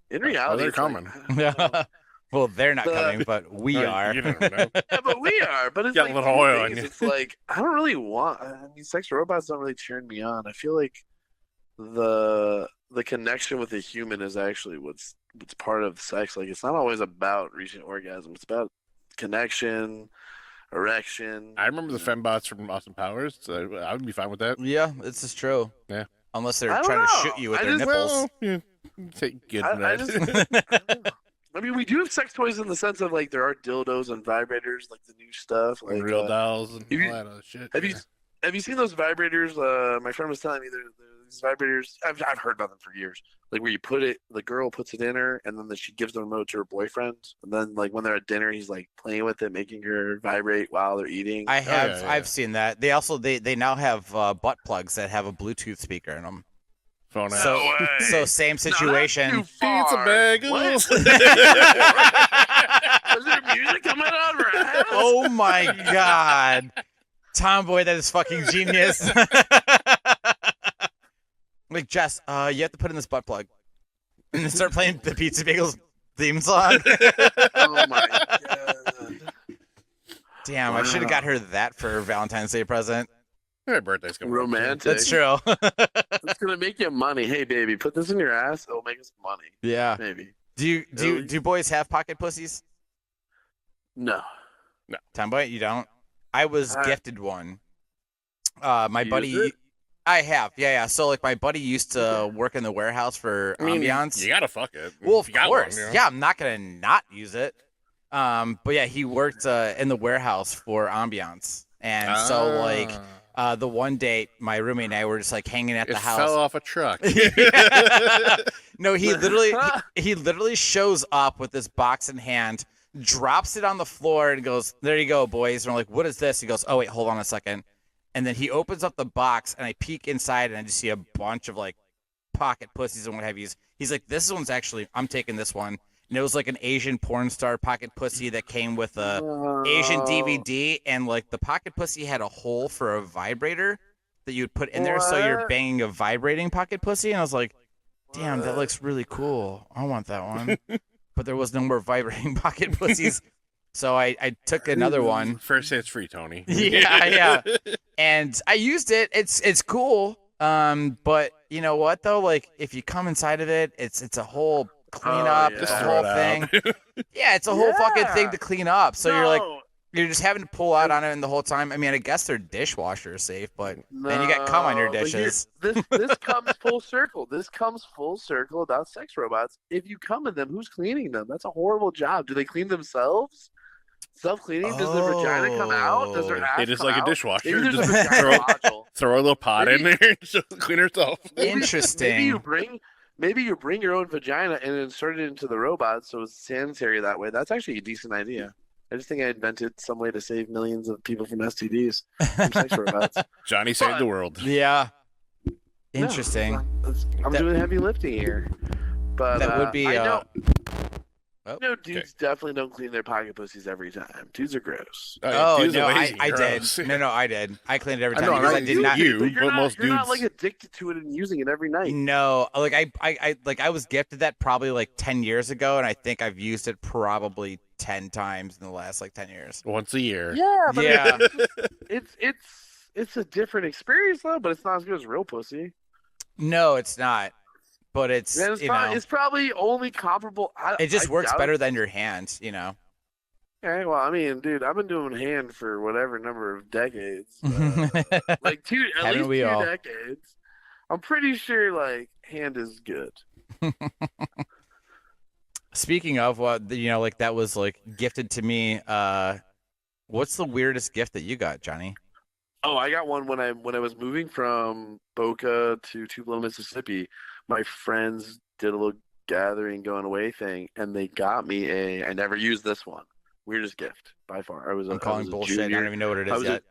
in reality, they're coming. Like, well, they're not coming, but we are. You don't know. Yeah, but we are. But it's got like a little oil on you. It's like I don't really want. I mean, sex robots don't really turn me on. I feel like the connection with a human is actually what's part of sex. Like it's not always about reaching orgasm. It's about connection, erection. I remember the fembots from Austin Powers, so I would be fine with that. Yeah, this is true. Yeah, unless they're trying to shoot you with their nipples. Well, yeah, take good. I mean, we do have sex toys in the sense of like there are dildos and vibrators, like the new stuff, like real dolls and all that other shit. Have you seen those vibrators? My friend was telling me these vibrators. I've heard about them for years. Like where you put it, the girl puts it in her, and then she gives the remote to her boyfriend, and then like when they're at dinner, he's like playing with it, making her vibrate while they're eating. I've seen that. They also they now have butt plugs that have a Bluetooth speaker in them. Phone out. So same situation. No, pizza bagels. Is there music coming out of her ass? Oh my god, Tomboy, that is fucking genius. Like Jess, you have to put in this butt plug, and then start playing the Pizza Bagels theme song. Oh my god! Damn, wow. I should have got her that for her Valentine's Day present. Her birthday's coming. Romantic. That's true. It's gonna make you money. Hey, baby, put this in your ass. It'll make us money. Yeah. Maybe. Do boys have pocket pussies? No. Tomboy, you don't? I was gifted one. My buddy. I have, yeah. So, like, my buddy used to work in the warehouse for Ambiance. You gotta fuck it. Well, of course. One, you know? Yeah, I'm not gonna not use it. But yeah, he worked in the warehouse for Ambiance, and so like the one date, my roommate and I were just like hanging at the house. Fell off a truck. No, he literally shows up with this box in hand, drops it on the floor, and goes, "There you go, boys." And we're like, "What is this?" He goes, "Oh wait, hold on a second." And then he opens up the box, and I peek inside, and I just see a bunch of like pocket pussies and what have you. He's like, "This one's actually, I'm taking this one." And it was like an Asian porn star pocket pussy that came with a Asian DVD, and like the pocket pussy had a hole for a vibrator that you would put in there, so you're banging a vibrating pocket pussy. And I was like, "Damn, that looks really cool. I want that one." But there was no more vibrating pocket pussies. So I took another one. First hit's free, Tony. Yeah. And I used it. It's cool. But you know what though? Like if you come inside of it, it's a whole cleanup. It's a whole thing. Yeah, it's a whole fucking thing to clean up. So you're just having to pull out on it and the whole time. I mean, I guess their dishwasher is safe, but then you got cum on your dishes. This comes full circle. This comes full circle about sex robots. If you cum in them, who's cleaning them? That's a horrible job. Do they clean themselves? Self-cleaning? Does their vagina come out? Does their ass It is come like out? a dishwasher. Maybe there's Just a vagina module. throw a little pot in there and she'll clean herself. Interesting. Maybe you bring your own vagina and insert it into the robot so it's sanitary that way. That's actually a decent idea. I just think I invented some way to save millions of people from STDs from sex robots. Johnny saved the world. Yeah. Interesting. No, I'm doing heavy lifting here. But that would be I know dudes definitely don't clean their pocket pussies every time. Dudes are gross. Dudes are lazy. I did. No, I did. I cleaned it every time because I did not. You're not like addicted to it and using it every night. No, like I was gifted that probably like 10 years ago, and I think I've used it probably 10 times in the last like 10 years. Once a year. Yeah, but it's a different experience though. But it's not as good as real pussy. No, it's not. But it's it's probably only comparable. It just works better than your hands, you know. Okay, well, I mean, dude, I've been doing hand for whatever number of decades, like at least two decades. I'm pretty sure like hand is good. Speaking of what, like that was like gifted to me. What's the weirdest gift that you got, Johnny? Oh, I got one when I was moving from Boca to Tupelo, Mississippi. My friends did a little gathering going away thing, and they got me I never used this one. Weirdest gift by far. I'm calling bullshit. Junior. I don't even know what it is yet.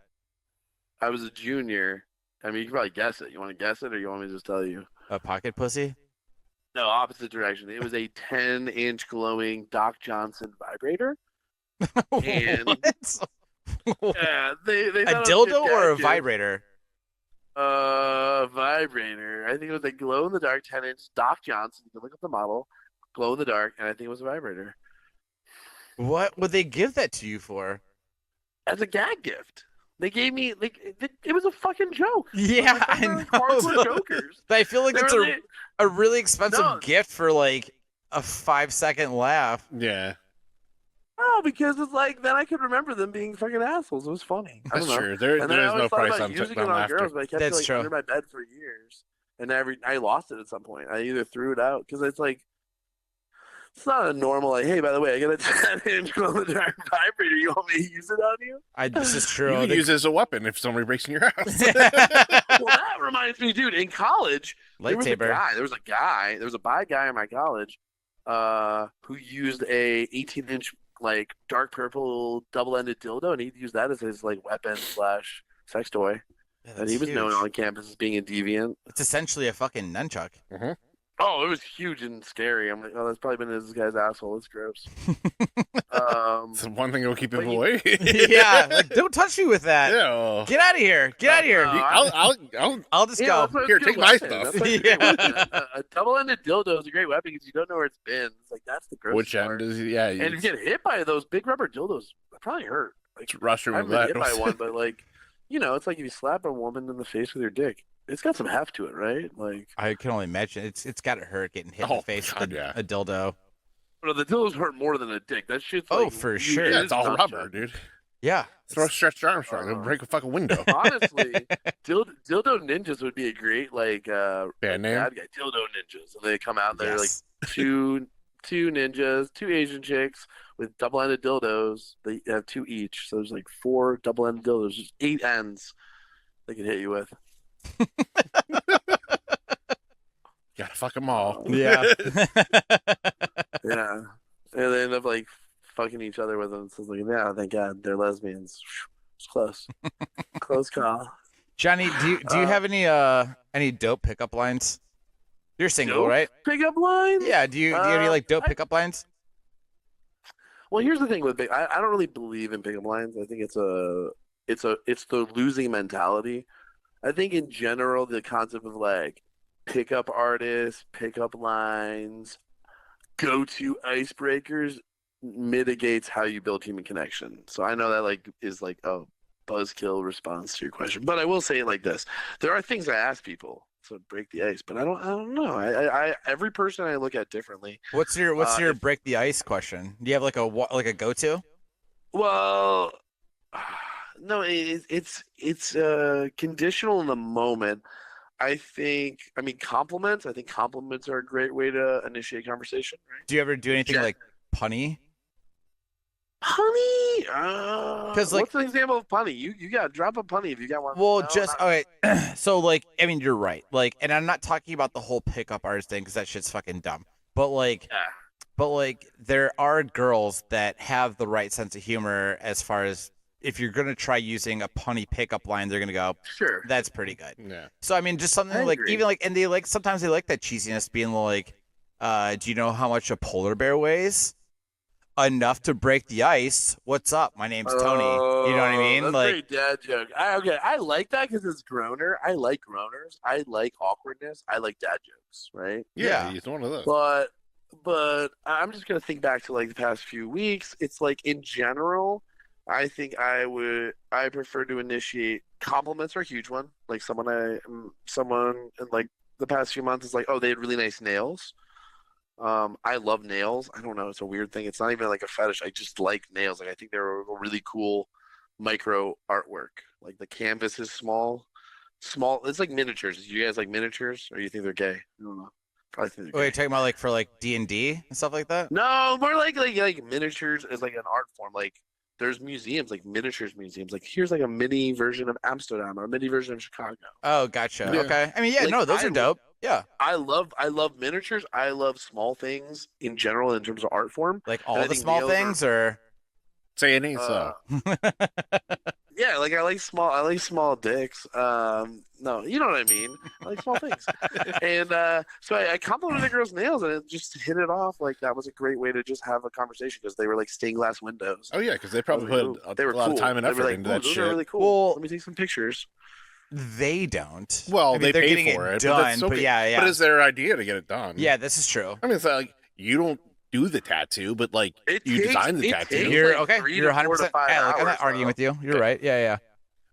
I was a junior. I mean, you can probably guess it. You want to guess it, or you want me to just tell you? A pocket pussy? No, opposite direction. It was a 10-inch glowing Doc Johnson vibrator. And what? Yeah, they a dildo or a vibrator? Vibrator. I think it was a glow in the dark 10-inch Doc Johnson. You can look up the model. Glow in the dark, and I think it was a vibrator. What would they give that to you for? As a gag gift. They gave me it was a fucking joke. Yeah, I know. Hardcore jokers. But I feel like it's a really expensive gift for like a 5-second laugh. Yeah. Oh, because it's like then I could remember them being fucking assholes. It was funny. That's true. There is no price on using it on girls, but I kept That's it like under my bed for years, and I lost it at some point. I either threw it out because it's like it's not a normal like. Hey, by the way, I got a 10-inch glow-in-the-dark vibrator. You want me to use it on you? This is true. You can use it as a weapon if somebody breaks in your house. Well, that reminds me, dude. In college, there was a bi guy in my college, who used a 18-inch. Like dark purple double-ended dildo, and he'd use that as his like weapon / sex toy. Yeah, and he was known on campus as being a deviant. It's essentially a fucking nunchuck. Mm-hmm. Oh, it was huge and scary. I'm like, oh, that's probably been this guy's asshole. It's gross. It's one thing that'll keep him away. Yeah, like, don't touch me with that. Yeah. Get out of here. Get out of here. I'll just go. Here, take my stuff. A double-ended dildo is a great weapon because you don't know where it's been. It's like that's the gross Which part. end is and if you get hit by those big rubber dildos, it probably hurt. Like Russian I've been hit by one, but like it's like if you slap a woman in the face with your dick. It's got some heft to it, right? Like I can only imagine. It's got to hurt getting hit in the face with a dildo. No, the dildos hurt more than a dick. That shit's like, for sure. Yeah, it's all rubber, dude. Yeah. Throw Stretch Armstrong. It'll break a fucking window. Honestly, Dildo Ninjas would be a great band name. Bad guy. Dildo Ninjas. And they come out there like two ninjas, 2 Asian chicks with double-ended dildos. They have 2 each, so there's like 4 double-ended dildos, just 8 ends they can hit you with. Gotta fuck them all. Yeah. Yeah. And they end up like fucking each other with them. So it's like, yeah, thank God they're lesbians. It's close. Close call. Johnny, do you have any dope pickup lines? You're single, Dope right? pickup lines? Yeah. Do you have any like dope pickup lines? Well, here's the thing with I don't really believe in pickup lines. I think it's the losing mentality. I think in general the concept of like pickup artists, pickup lines, go-to icebreakers mitigates how you build human connection. So I know that like is like a buzzkill response to your question, but I will say it like this: there are things I ask people to break the ice, but I don't know. I every person I look at differently. What's your break the ice question? Do you have like a go-to? Well, no, it's conditional in the moment. I mean, compliments. I think compliments are a great way to initiate conversation, right? Do you ever do anything like punny? Punny? Because like, what's an example of punny? You got drop a punny if you got one. well, No, just not... okay. So like, I mean, you're right. Like, and I'm not talking about the whole pickup artist thing because that shit's fucking dumb. But like, there are girls that have the right sense of humor as far as if you're gonna try using a punny pickup line, they're gonna go, sure, that's pretty good. Yeah. So I mean, just something like agree. even like, and they like sometimes they like that cheesiness, being like, do you know how much a polar bear weighs? Enough to break the ice. What's up? My name's Tony. You know what I mean? That's Like, a great dad joke. I like that because it's groaner. I like groaners. I like awkwardness. I like dad jokes, right? Yeah. He's one of those. But I'm just gonna think back to like the past few weeks. It's like in general, I think I prefer to initiate compliments are a huge one. Like someone in like the past few months is like, oh, they had really nice nails. I love nails. I don't know. It's a weird thing. It's not even like a fetish. I just like nails. Like I think they're a really cool micro artwork. Like the canvas is small. It's like miniatures. You guys like miniatures, or you think they're gay? I don't know. Probably think wait, they're you're gay. talking about like for like D&D and stuff like that? No, more like miniatures is like an art form. Like there's museums, like miniatures museums. Like here's like a mini version of Amsterdam or a mini version of Chicago. Oh, gotcha. Yeah. Okay. I mean, yeah, Like, no, those are dope. Yeah. I love miniatures. I love small things in general in terms of art form. Like And I all the think small nails things, or Say any Uh, so. yeah, like I like small dicks. No, you know what I mean. I like small things, and so I complimented the girl's nails, and it just hit it off. Like that was a great way to just have a conversation because they were like stained glass windows. Oh yeah, because they probably put They were a lot cool. of time and They were effort like, into "Ooh, that those shit. are really cool. Well- Let me take some pictures. they don't. Well, I mean, they they're pay getting for it, done, but that's okay. yeah. But it's their idea to get it done. Yeah, this is true. I mean, it's like you don't do the tattoo, but like It you takes- design the it tattoo. takes- You're like okay. 3 You're to 4 to 100%. 5 Yeah, like, I'm not hours, arguing though. with you. You're right. Yeah.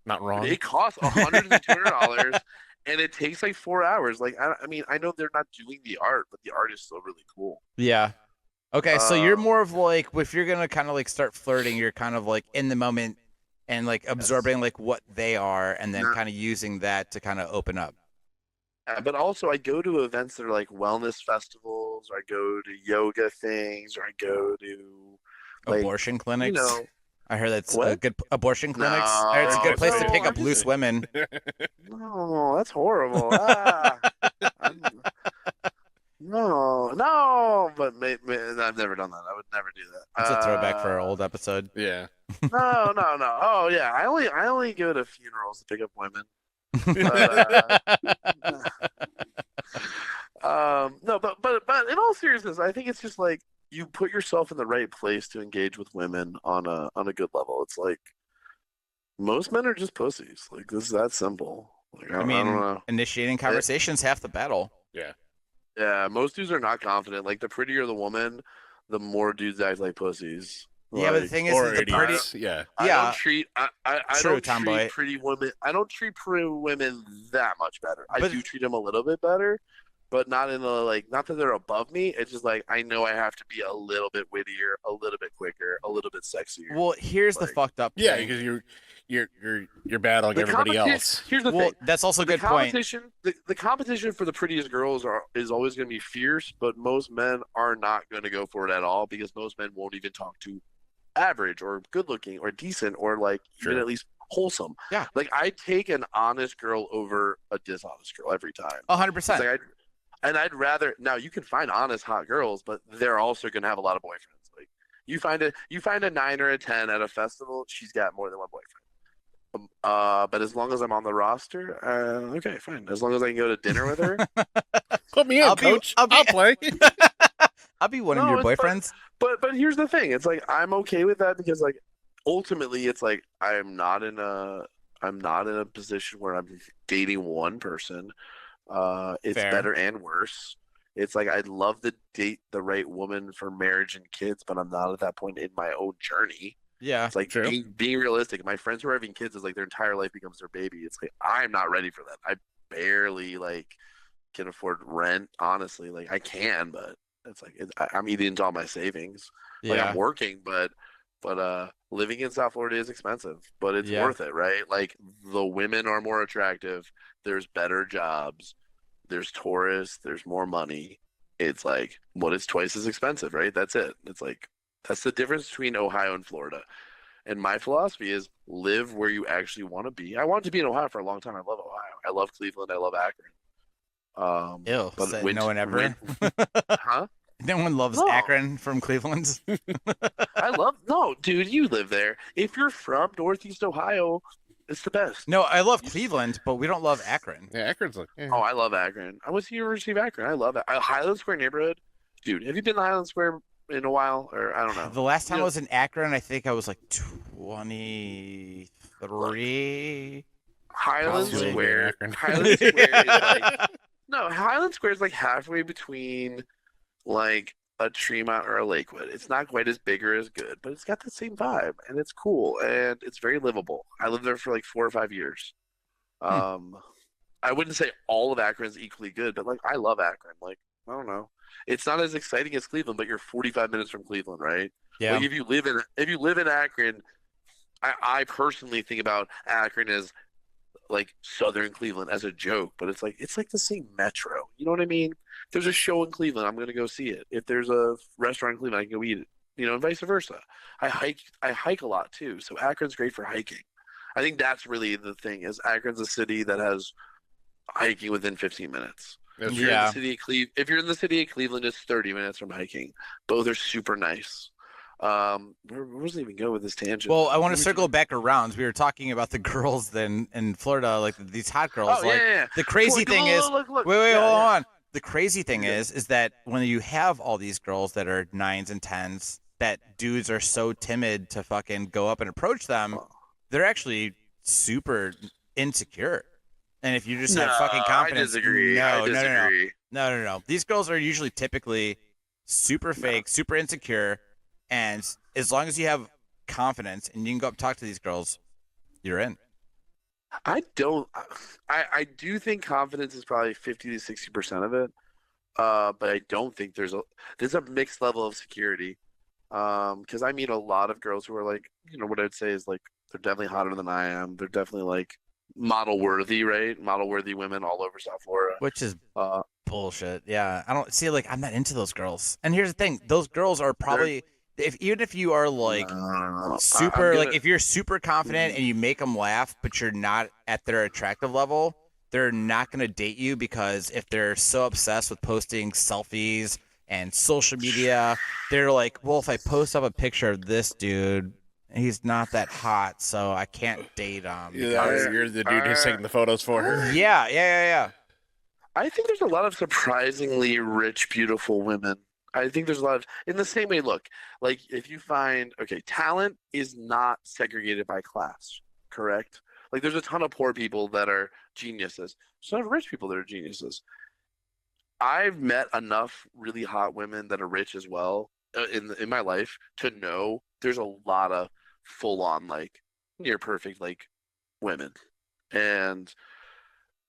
Not wrong. It costs $100 to $200, and it takes like 4 hours. Like I mean, I know they're not doing the art, but the art is still really cool. Yeah. Okay, so you're Um, more of like, if you're gonna kind of like start flirting, you're kind of like in the moment and like absorbing like what they are, and then Yeah. kind of using that to kind of open up. But also, I go to events that are like wellness festivals, or I go to yoga things, or I go to like, Abortion clinics. You know, I heard that's a What? good abortion clinics. I heard it's a good place to no, pick I'm up just- loose women. no, that's horrible. No, but I've never done that. I would never do that. It's a throwback for our old episode. Yeah. No. Oh yeah, I only go to funerals to pick up women. But, no, but in all seriousness, I think it's just like you put yourself in the right place to engage with women on a good level. It's like most men are just pussies. Like this is that simple. Like I don't know. Initiating conversations half the battle. Yeah, most dudes are not confident. Like the prettier the woman, the more dudes act like pussies. Yeah, but the Like, thing is, Or that the pretty. idiots. Yeah. I Yeah. don't treat I True, don't tomboy. treat pretty women. I don't treat pretty women that much better. I But- do treat them a little bit better, but not in the like. Not that they're above me. It's just like I know I have to be a little bit wittier, a little bit quicker, a little bit sexier. Well, here's the Like- fucked up. Yeah, thing. because you're battling everybody competi- else. Here's the Well, thing. that's also a The good point. competition, the competition for the prettiest girls is always going to be fierce, but most men are not going to go for it at all because most men won't even talk to average or good looking or decent or like even Sure. at least wholesome. Yeah. Like I take an honest girl over a dishonest girl every time. 100%. It's like I'd rather now you can find honest hot girls, but they're also going to have a lot of boyfriends. Like you find a 9 or a 10 at a festival, she's got more than one boyfriend. But as long as I'm on the roster, okay, fine. As long as I can go to dinner with her. Put me in, coach. I'll play. I'll be one of your boyfriends. But here's the thing. It's like I'm okay with that because like ultimately it's like I'm not in a position where I'm dating one person. It's Fair. better and worse. It's like I'd love to date the right woman for marriage and kids, but I'm not at that point in my own journey. Yeah, it's like being realistic. My friends who are having kids is like their entire life becomes their baby. It's like I'm not ready for that. I barely like can afford rent. Honestly, like I can, but it's like I'm eating into all my savings. Like I'm working, but living in South Florida is expensive, but it's worth it, right? Like the women are more attractive. There's better jobs. There's tourists. There's more money. It's like, what is twice as expensive, right? That's it. It's like, that's the difference between Ohio and Florida. And my philosophy is live where you actually want to be. I wanted to be in Ohio for a long time. I love Ohio. I love Cleveland. I love Akron. Ew, but no one ever. Huh? No one loves Akron from Cleveland. No, dude, you live there. If you're from Northeast Ohio, it's the best. No, I love Cleveland, but we don't love Akron. Yeah, Akron's like. Oh, I love Akron. I went to the University of Akron. I love it. Highland Square neighborhood, dude. Have you been to Highland Square in a while, or I don't know? The last time I was in Akron, I think I was like 23. Highland Square. Highland Square is like Highland Square is like halfway between like a Tremont or a Lakewood. It's not quite as big or as good, but it's got the same vibe, and it's cool, and it's very livable. I lived there for like 4 or 5 years. I wouldn't say all of Akron is equally good, but like I love Akron. Like I don't know, it's not as exciting as Cleveland, but you're 45 minutes from Cleveland, right? Yeah. Like if you live in Akron, I personally think about Akron as like Southern Cleveland as a joke, but it's like the same metro. You know what I mean? If there's a show in Cleveland, I'm gonna go see it. If there's a restaurant in Cleveland, I can go eat it. You know, and vice versa. I hike a lot too, so Akron's great for hiking. I think that's really the thing. Is Akron's a city that has hiking within 15 minutes. If you're in the city of Cleveland, it's 30 minutes from hiking. Both are super nice. Where was I even go with this tangent? Well, I want to circle back around. We were talking about the girls then in Florida, like these hot girls. The crazy thing is, hold on. The crazy thing is that when you have all these girls that are 9s and 10s, that dudes are so timid to fucking go up and approach them, they're actually super insecure. And if you just have fucking confidence, I disagree. No. These girls are usually typically super fake, super insecure. And as long as you have confidence and you can go up and talk to these girls, you're in. I do think confidence is probably 50 to 60% of it. But I don't think there's a mixed level of security. Because I meet a lot of girls who are like, you know, what I'd say is like, they're definitely hotter than I am. They're definitely like model worthy, right? Model worthy women all over South Florida. Which is bullshit. Yeah. I don't see, like, I'm not into those girls. And here's the thing. Those girls are probably... Even if you are like if you're super confident and you make them laugh, but you're not at their attractive level, they're not going to date you because if they're so obsessed with posting selfies and social media, they're like, well, if I post up a picture of this dude, he's not that hot, so I can't date him. You're the dude who's taking the photos for her. Yeah. I think there's a lot of surprisingly rich, beautiful women. I think there's a lot of, in the same way, look, like if you find, talent is not segregated by class, correct? Like there's a ton of poor people that are geniuses. There's a ton of rich people that are geniuses. I've met enough really hot women that are rich as well in my life to know there's a lot of full-on, like, near perfect, like, women. And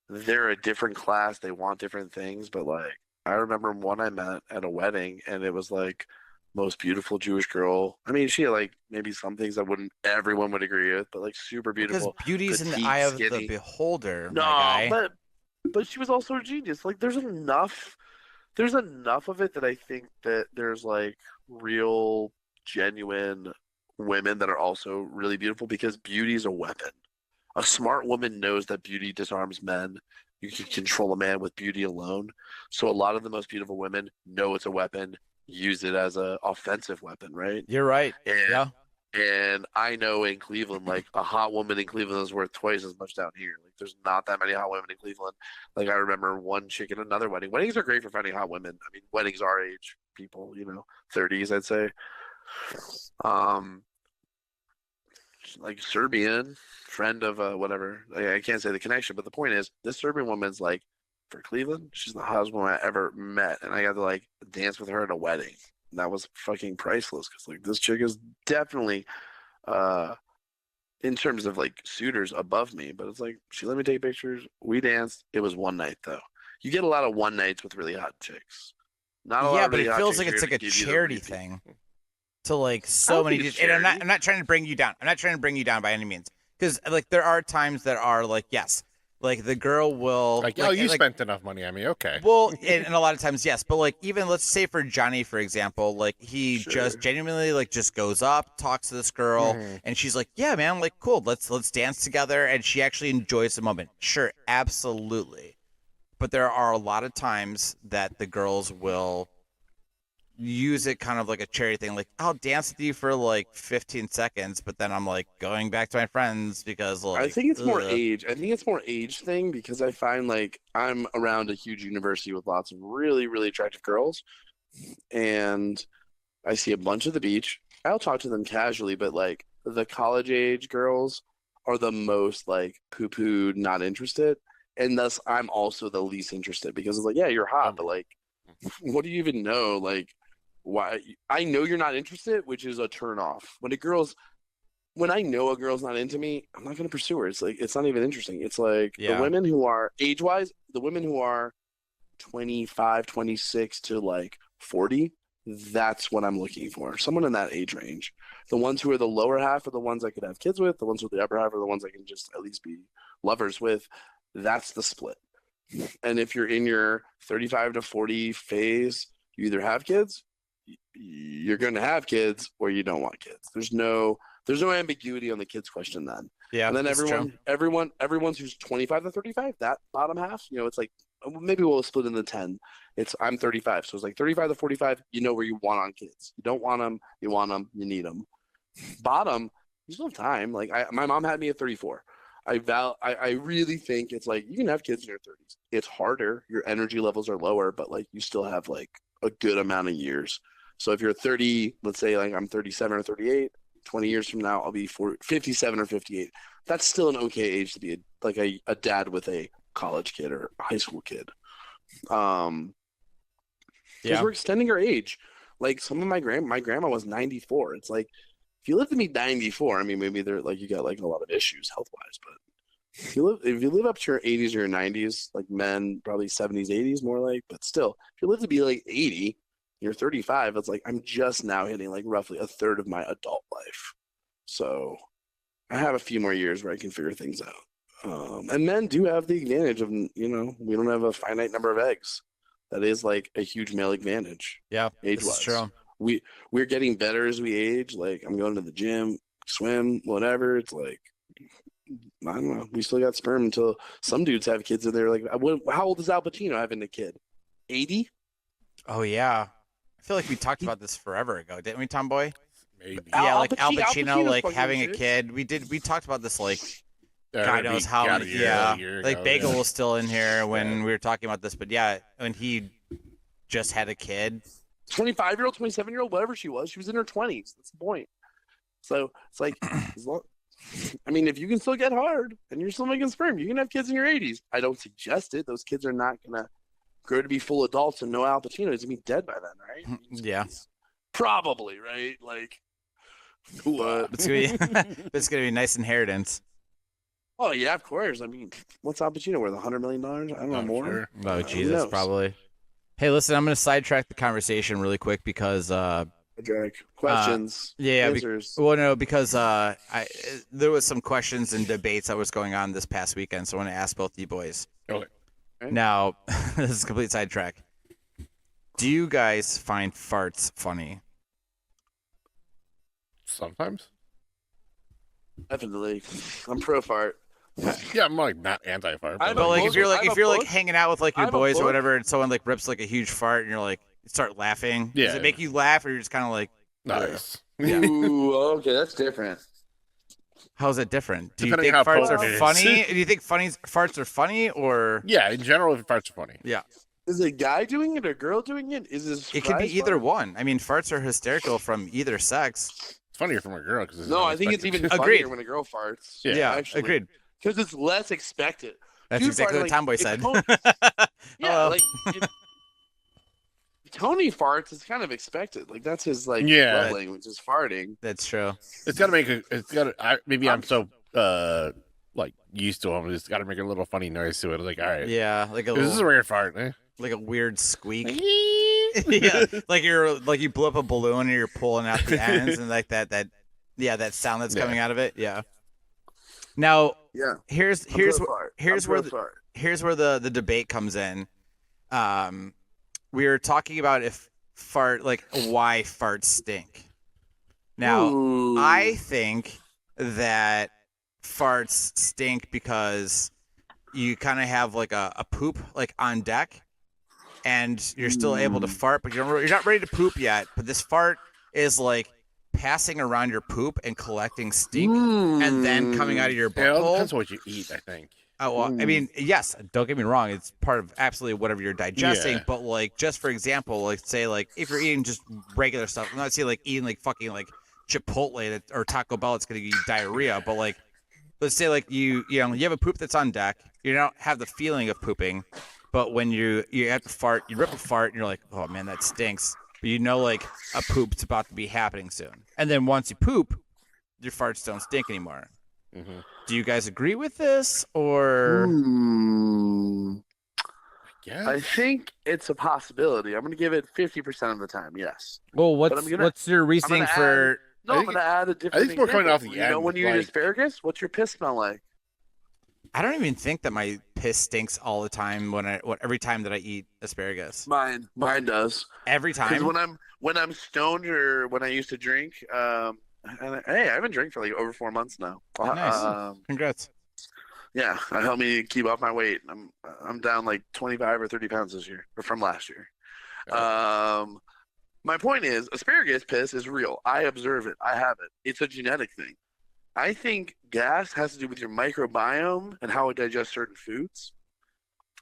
they're a different class. They want different things, but, like, I remember one I met at a wedding, and it was like most beautiful Jewish girl. I mean, she had like maybe some things that everyone would agree with, but like super beautiful. Because beauty's in the eye of the beholder. No, my guy. but she was also a genius. Like there's enough of it that I think that there's like real, genuine women that are also really beautiful because beauty is a weapon. A smart woman knows that beauty disarms men. You can control a man with beauty alone. So a lot of the most beautiful women know it's a weapon, use it as an offensive weapon, right? You're right. And I know in Cleveland, like a hot woman in Cleveland is worth twice as much down here. Like there's not that many hot women in Cleveland. Like I remember one chick at another wedding. Weddings are great for finding hot women. I mean, weddings are age people, 30s, I'd say. Like Serbian friend of whatever. Like, I can't say the connection, but the point is, this Serbian woman's like for Cleveland, she's the hottest woman I ever met, and I got to like dance with her at a wedding. That was fucking priceless because like this chick is definitely in terms of like suitors above me, but it's like she let me take pictures, we danced. It was one night though. You get a lot of one nights with really hot chicks. Not a lot of really but it feels like it's like a charity thing to like so many. And I'm not trying to bring you down. I'm not trying to bring you down by any means, because like there are times that are like, yes, like the girl will like, oh, you spent enough money on me, okay. Well, and a lot of times, yes, but like even let's say for Johnny, for example, like he just genuinely like just goes up, talks to this girl, and she's like, yeah, man, like cool, let's dance together, and she actually enjoys the moment. Sure, absolutely, but there are a lot of times that the girls will use it kind of like a charity thing, like I'll dance with you for like 15 seconds, but then I'm like going back to my friends because like I think it's more age. I think it's more age thing because I find like I'm around a huge university with lots of really, really attractive girls, and I see a bunch at the beach. I'll talk to them casually, but like the college age girls are the most like poo-pooed, not interested, and thus I'm also the least interested because it's like, yeah, you're hot, but like what do you even know? Like, why? I know you're not interested, which is a turn off. When I know a girl's not into me, I'm not going to pursue her. It's like, it's not even interesting. It's like the women who are age-wise, the women who are 25, 26 to like 40, that's what I'm looking for. Someone in that age range. The ones who are the lower half are the ones I could have kids with. The ones with the upper half are the ones I can just at least be lovers with. That's the split. And if you're in your 35 to 40 phase, you either have kids, you're going to have kids, or you don't want kids. There's no ambiguity on the kids question then. Yeah. And then everyone who's 25 to 35, that bottom half, it's like maybe we'll split into 10. I'm 35, so it's like 35 to 45. You know where you want on kids. You don't want them, you want them, you need them. Bottom, you still have time. Like my mom had me at 34. I really think it's like you can have kids in your 30s. It's harder. Your energy levels are lower, but like you still have like a good amount of years. So if you're 30, let's say like I'm 37 or 38, 20 years from now I'll be 57 or 58. That's still an okay age to be a dad with a college kid or a high school kid. Because we're extending our age. Like some of my grandma was 94. It's like if you live to be 94, I mean maybe they're like you got like a lot of issues health wise, but if you live up to your 80s or your 90s, like men probably 70s, 80s more like, but still, if you live to be like 80, you're 35, it's like I'm just now hitting like roughly a third of my adult life. So I have a few more years where I can figure things out. And men do have the advantage of, we don't have a finite number of eggs. That is like a huge male advantage. Yeah, age-wise. True. We're getting better as we age. Like I'm going to the gym, swim, whatever. It's like, I don't know. We still got sperm until some dudes have kids and they're like, how old is Al Pacino having a kid? 80? Oh, yeah. I feel like we talked about this forever ago, didn't we, Tomboy? Maybe. Yeah, like Al Pacino like having a kid. We talked about this like God knows how many. Yeah, like Bagel was still in here when we were talking about this, but yeah, when he just had a kid. 25-year-old, 27-year-old, whatever she was in her 20s. That's the point. So it's like, I mean, if you can still get hard and you're still making sperm, you can have kids in your 80s. I don't suggest it. Those kids are not gonna grow to be full adults and no Al Pacino is gonna be dead by then, right? Yeah, probably, right? Like, but it's gonna be a nice inheritance. Oh yeah, of course. I mean, what's Al Pacino worth? $100 million? I don't know more. Sure. Oh Jesus, probably. Hey, listen, I'm gonna sidetrack the conversation really quick because questions. Answers. Because there was some questions and debates that was going on this past weekend, so I want to ask both you boys. Okay. Now, this is a complete sidetrack. Do you guys find farts funny? Sometimes. Definitely. I'm pro fart. Yeah, I'm like not anti-fart. But like if you're like hanging out with like your boys or whatever, and someone like rips like a huge fart, and you're like you start laughing. Yeah. Does it make you laugh, or you're just kind of like? Nice. Yeah. Ooh, okay, that's different. How's it different? Do you Depending think how farts are potent it is. funny? Do you think farts are funny or? Yeah, in general, farts are funny. Yeah. Is it a guy doing it or a girl doing it? Is this? It could be either one. I mean, farts are hysterical from either sex. It's funnier from a girl because no, I think it's even funnier Agreed. when a girl farts. Yeah, actually. Agreed. Because it's less expected. That's Dude exactly farting, what Tomboy said. Yeah, like Tony farts is kind of expected. Like that's his love language is farting. That's true. It's got to make maybe I'm so like used to him. It's got to make a little funny noise to it. Like, all right, Yeah, like this is a weird fart, eh? like a weird squeak. Yeah, like you blew up a balloon and you're pulling out the ends and like that sound that's coming out of it. Yeah. Now, here's where the debate comes in. We were talking about why farts stink. Now, Ooh. I think that farts stink because you kind of have like a poop like on deck, and you're still able to fart, but you're not ready to poop yet. But this fart is like passing around your poop and collecting stink, and then coming out of your butthole. Yeah, it depends on what you eat, I think. Oh, well, I mean, yes, don't get me wrong. It's part of absolutely whatever you're digesting. Yeah. But like, just for example, like say like if you're eating just regular stuff, I'm not saying like eating like fucking like Chipotle or Taco Bell, it's gonna give you diarrhea. But like, let's say like you have a poop that's on deck. You don't have the feeling of pooping, but when you have to fart, you rip a fart, and you're like, oh man, that stinks. But you know like a poop's about to be happening soon. And then once you poop, your farts don't stink anymore. Mm-hmm. Do you guys agree with this, or? Yeah, I think it's a possibility. I'm going to give it 50% of the time. Yes. Well, what's your reasoning for? I'm going to add a different. I think we're coming off the end. When you eat asparagus, what's your piss smell like? I don't even think that my piss stinks all the time every time that I eat asparagus. Mine does every time. Because when I'm stoned or when I used to drink, hey, I haven't drank for like over 4 months now. Nice. Congrats. Yeah, it helped me keep off my weight. I'm down like 25 or 30 pounds this year, or from last year. My point is, asparagus piss is real. I observe it. I have it. It's a genetic thing. I think gas has to do with your microbiome and how it digests certain foods.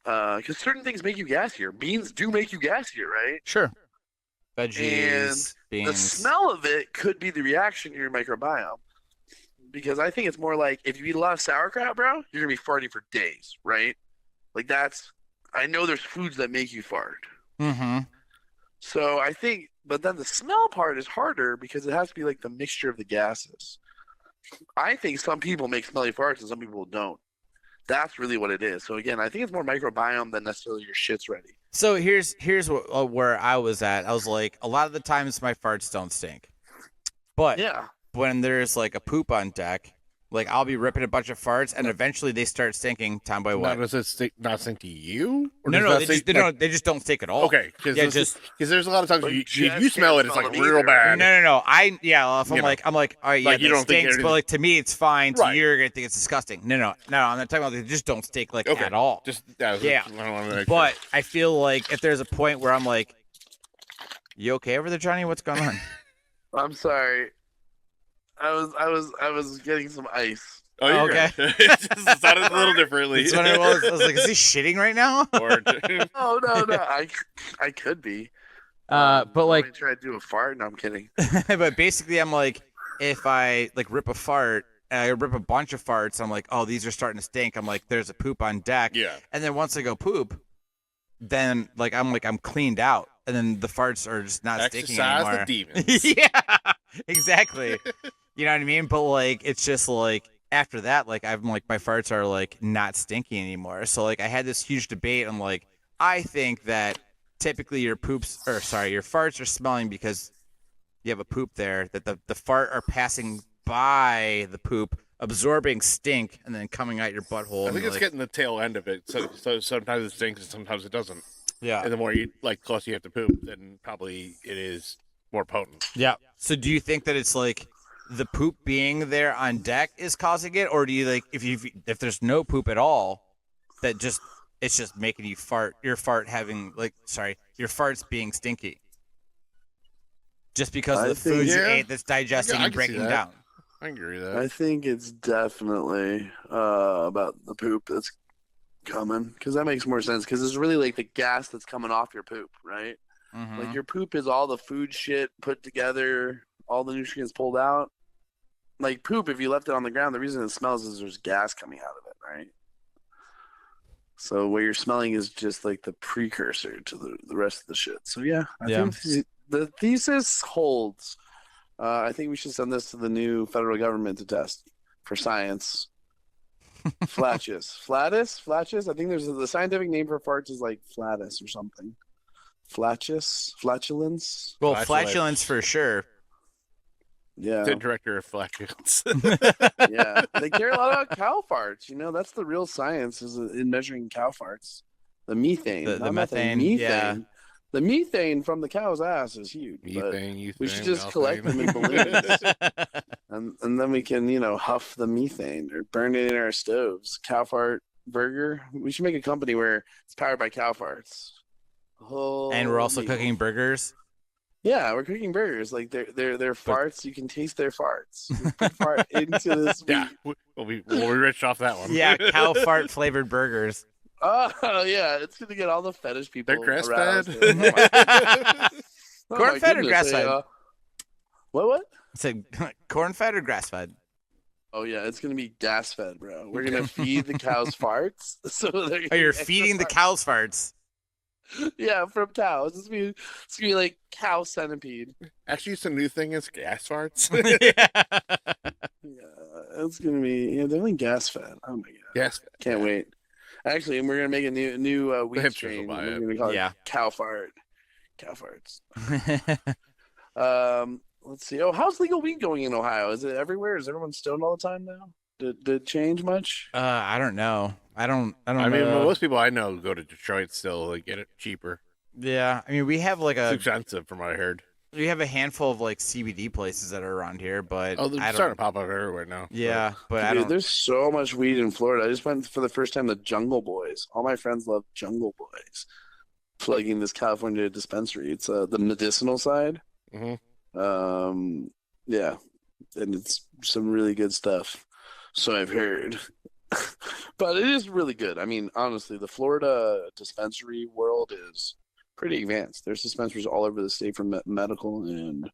Because certain things make you gassier. Beans do make you gassier, right? Sure. Veggies, and beans. The smell of it could be the reaction to your microbiome. Because I think it's more like if you eat a lot of sauerkraut, bro, you're going to be farting for days, right? Like I know there's foods that make you fart. Mm-hmm. So I think, but then the smell part is harder because it has to be like the mixture of the gases. I think some people make smelly farts and some people don't. That's really what it is. So again, I think it's more microbiome than necessarily your shit's ready. So here's where I was at. I was like, a lot of the times my farts don't stink, but when there's like a poop on deck, like I'll be ripping a bunch of farts, and eventually they start stinking. Tomboy, what? Does it not stink to you? Or no, they just don't stink at all. Okay, because there's a lot of times like you smell it, it's like real bad. No. If I'm like, all right, yeah, you don't stinks, but like to me it's fine. To you're gonna think it's disgusting. No. I'm not talking about they just don't stink like at all. But I feel like if there's a point where I'm like, you okay over there, Johnny? What's going on? I'm sorry. I was getting some ice. Oh, okay. It just sounded a little differently. That's what it was. I was like, is he shitting right now? Oh no. I could be. But like, try to do a fart. No, I'm kidding. But basically, I'm like, if I like rip a fart, and I rip a bunch of farts, I'm like, oh, these are starting to stink. I'm like, there's a poop on deck. Yeah. And then once I go poop, then I'm cleaned out, and then the farts are just not stinking anymore. The demons. Yeah, exactly. You know what I mean? But like, it's just like after that, like I'm like my farts are like not stinky anymore. So like I had this huge debate. I'm like, I think that typically your farts are smelling because you have a poop there. That the fart are passing by the poop, absorbing stink, and then coming out your butthole. I think it's getting the tail end of it. So sometimes it stinks and sometimes it doesn't. Yeah. And the more you close you have to poop, then probably it is more potent. Yeah. So do you think that it's like the poop being there on deck is causing it, or do you like if there's no poop at all, that it's just making you fart? Your farts being stinky. just because of the foods you ate that's digesting and breaking down. I agree with that. I think it's definitely about the poop that's coming, because that makes more sense, because it's really like the gas that's coming off your poop, right? Mm-hmm. Like your poop is all the food shit put together, all the nutrients pulled out. Like poop, if you left it on the ground, the reason it smells is there's gas coming out of it, right? So what you're smelling is just like the precursor to the rest of the shit. So yeah, I think the thesis holds. I think we should send this to the new federal government to test for science. Flatus. I think there's the scientific name for farts is like flatus or something. Flatulence. Well, flatulence for sure. Yeah. The director of flatulence. Yeah, they care a lot about cow farts. That's the real science is in measuring cow farts. The methane, the methane. Yeah. The methane from the cow's ass is huge. Methane, we should just collect them in balloons, and then we can, huff the methane or burn it in our stoves. Cow fart burger. We should make a company where it's powered by cow farts. And we're also cooking burgers. Yeah, we're cooking burgers. Like they're farts. You can taste their farts. Put fart into this. Yeah, we'll be rich off that one. Yeah, cow fart flavored burgers. Oh yeah, it's gonna get all the fetish people. They're grass fed. Corn fed or grass fed? What? I said corn fed or grass fed? Oh yeah, it's gonna be gas fed, bro. We're gonna feed the cows farts. So you're feeding the cows farts. Yeah, from cows. It's gonna be like cow centipede. Actually, it's a new thing. It's gas farts. Yeah, it's gonna be definitely gas fed. Oh my god, gas fed. Can't wait. Actually, and we're gonna make a new wheat strain. We're gonna call it cow fart. Cow farts. Let's see. Oh, how's legal weed going in Ohio? Is it everywhere? Is everyone stoned all the time now? Did it change much? I don't know. I don't know. I mean, most people I know go to Detroit still to get it cheaper. Yeah, I mean, we have like it's expensive from what I heard. We have a handful of like CBD places that are around here, but they're starting to pop up everywhere now. Yeah, but dude, I don't. There's so much weed in Florida. I just went for the first time to Jungle Boys. All my friends love Jungle Boys. Plugging this California dispensary. It's the medicinal side. Mm-hmm. Yeah, and it's some really good stuff. So I've heard. But it is really good. I mean, honestly, the Florida dispensary world is pretty advanced. There's dispensaries all over the state for medical, and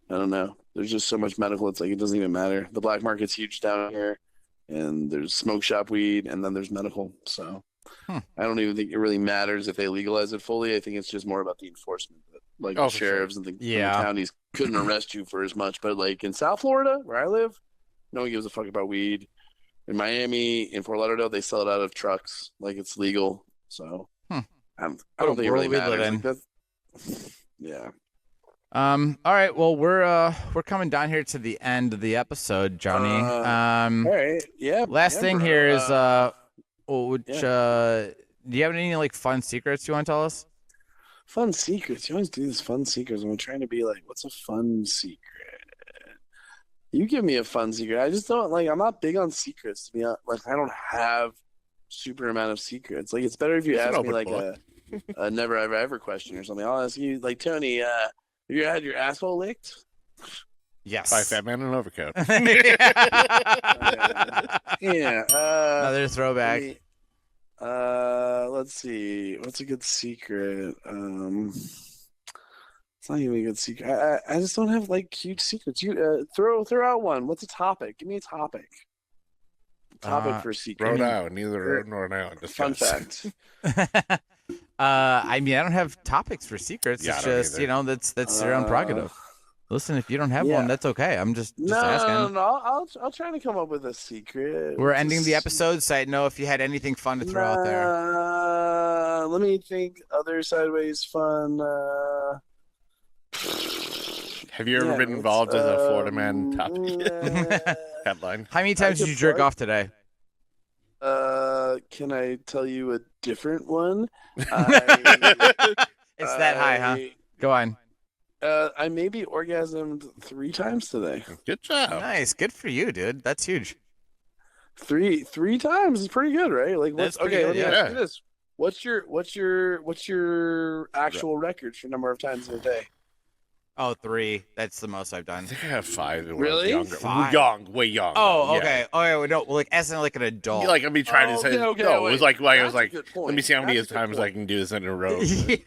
I don't know. There's just so much medical. It's like it doesn't even matter. The black market's huge down here, and there's smoke shop weed, and then there's medical. So I don't even think it really matters if they legalize it fully. I think it's just more about the enforcement. Like the sheriffs and the counties couldn't arrest you for as much. But like in South Florida, where I live, no one gives a fuck about weed. In Miami, in Fort Lauderdale, they sell it out of trucks like it's legal. So I don't think it really matters. Like yeah. All right. Well, we're coming down here to the end of the episode, Johnny. All right. Yeah. Last thing here is do you have any like fun secrets you want to tell us? Fun secrets. You always do these fun secrets. I'm trying to be like, what's a fun secret? You give me a fun secret. I just don't I'm not big on secrets, to be honest. Like, I don't have super amount of secrets. Like, it's better if you ask me like a never ever question or something. I'll ask you like, Tony, have you had your asshole licked? Yes. By Fat Man in an Overcoat. Yeah. Another throwback. Let's see. What's a good secret? It's not even a good secret. I just don't have like huge secrets. You throw out one. What's a topic? Give me a topic. For a secret. Rhode Island, neither Rhode nor Island. Fun fact. I mean, I don't have topics for secrets. It's just that's your own prerogative. Listen, if you don't have one, that's okay. I'm just asking. No. I'll try to come up with a secret. We're ending the episode, so I know if you had anything fun to throw out there. Let me think. Other sideways fun. Have you ever been involved in a Florida Man topic? Headline. How many times did you jerk off today? Can I tell you a different one? It's that high, huh? Go on. I maybe orgasmed 3 times today. Good job. Nice. Good for you, dude. That's huge. 3 times is pretty good, right? Like, that's okay. Good, let me ask you this: what's your actual record for number of times in a day? Oh, 3. That's the most I've done. I think I have 5. Really? Younger. 5? Way young. Oh, okay. Oh, yeah. No, like as in like an adult. Like, I'm trying to say. Okay, No, it was like I was like, let me see how many That's a good times I can do this in a row. Yeah.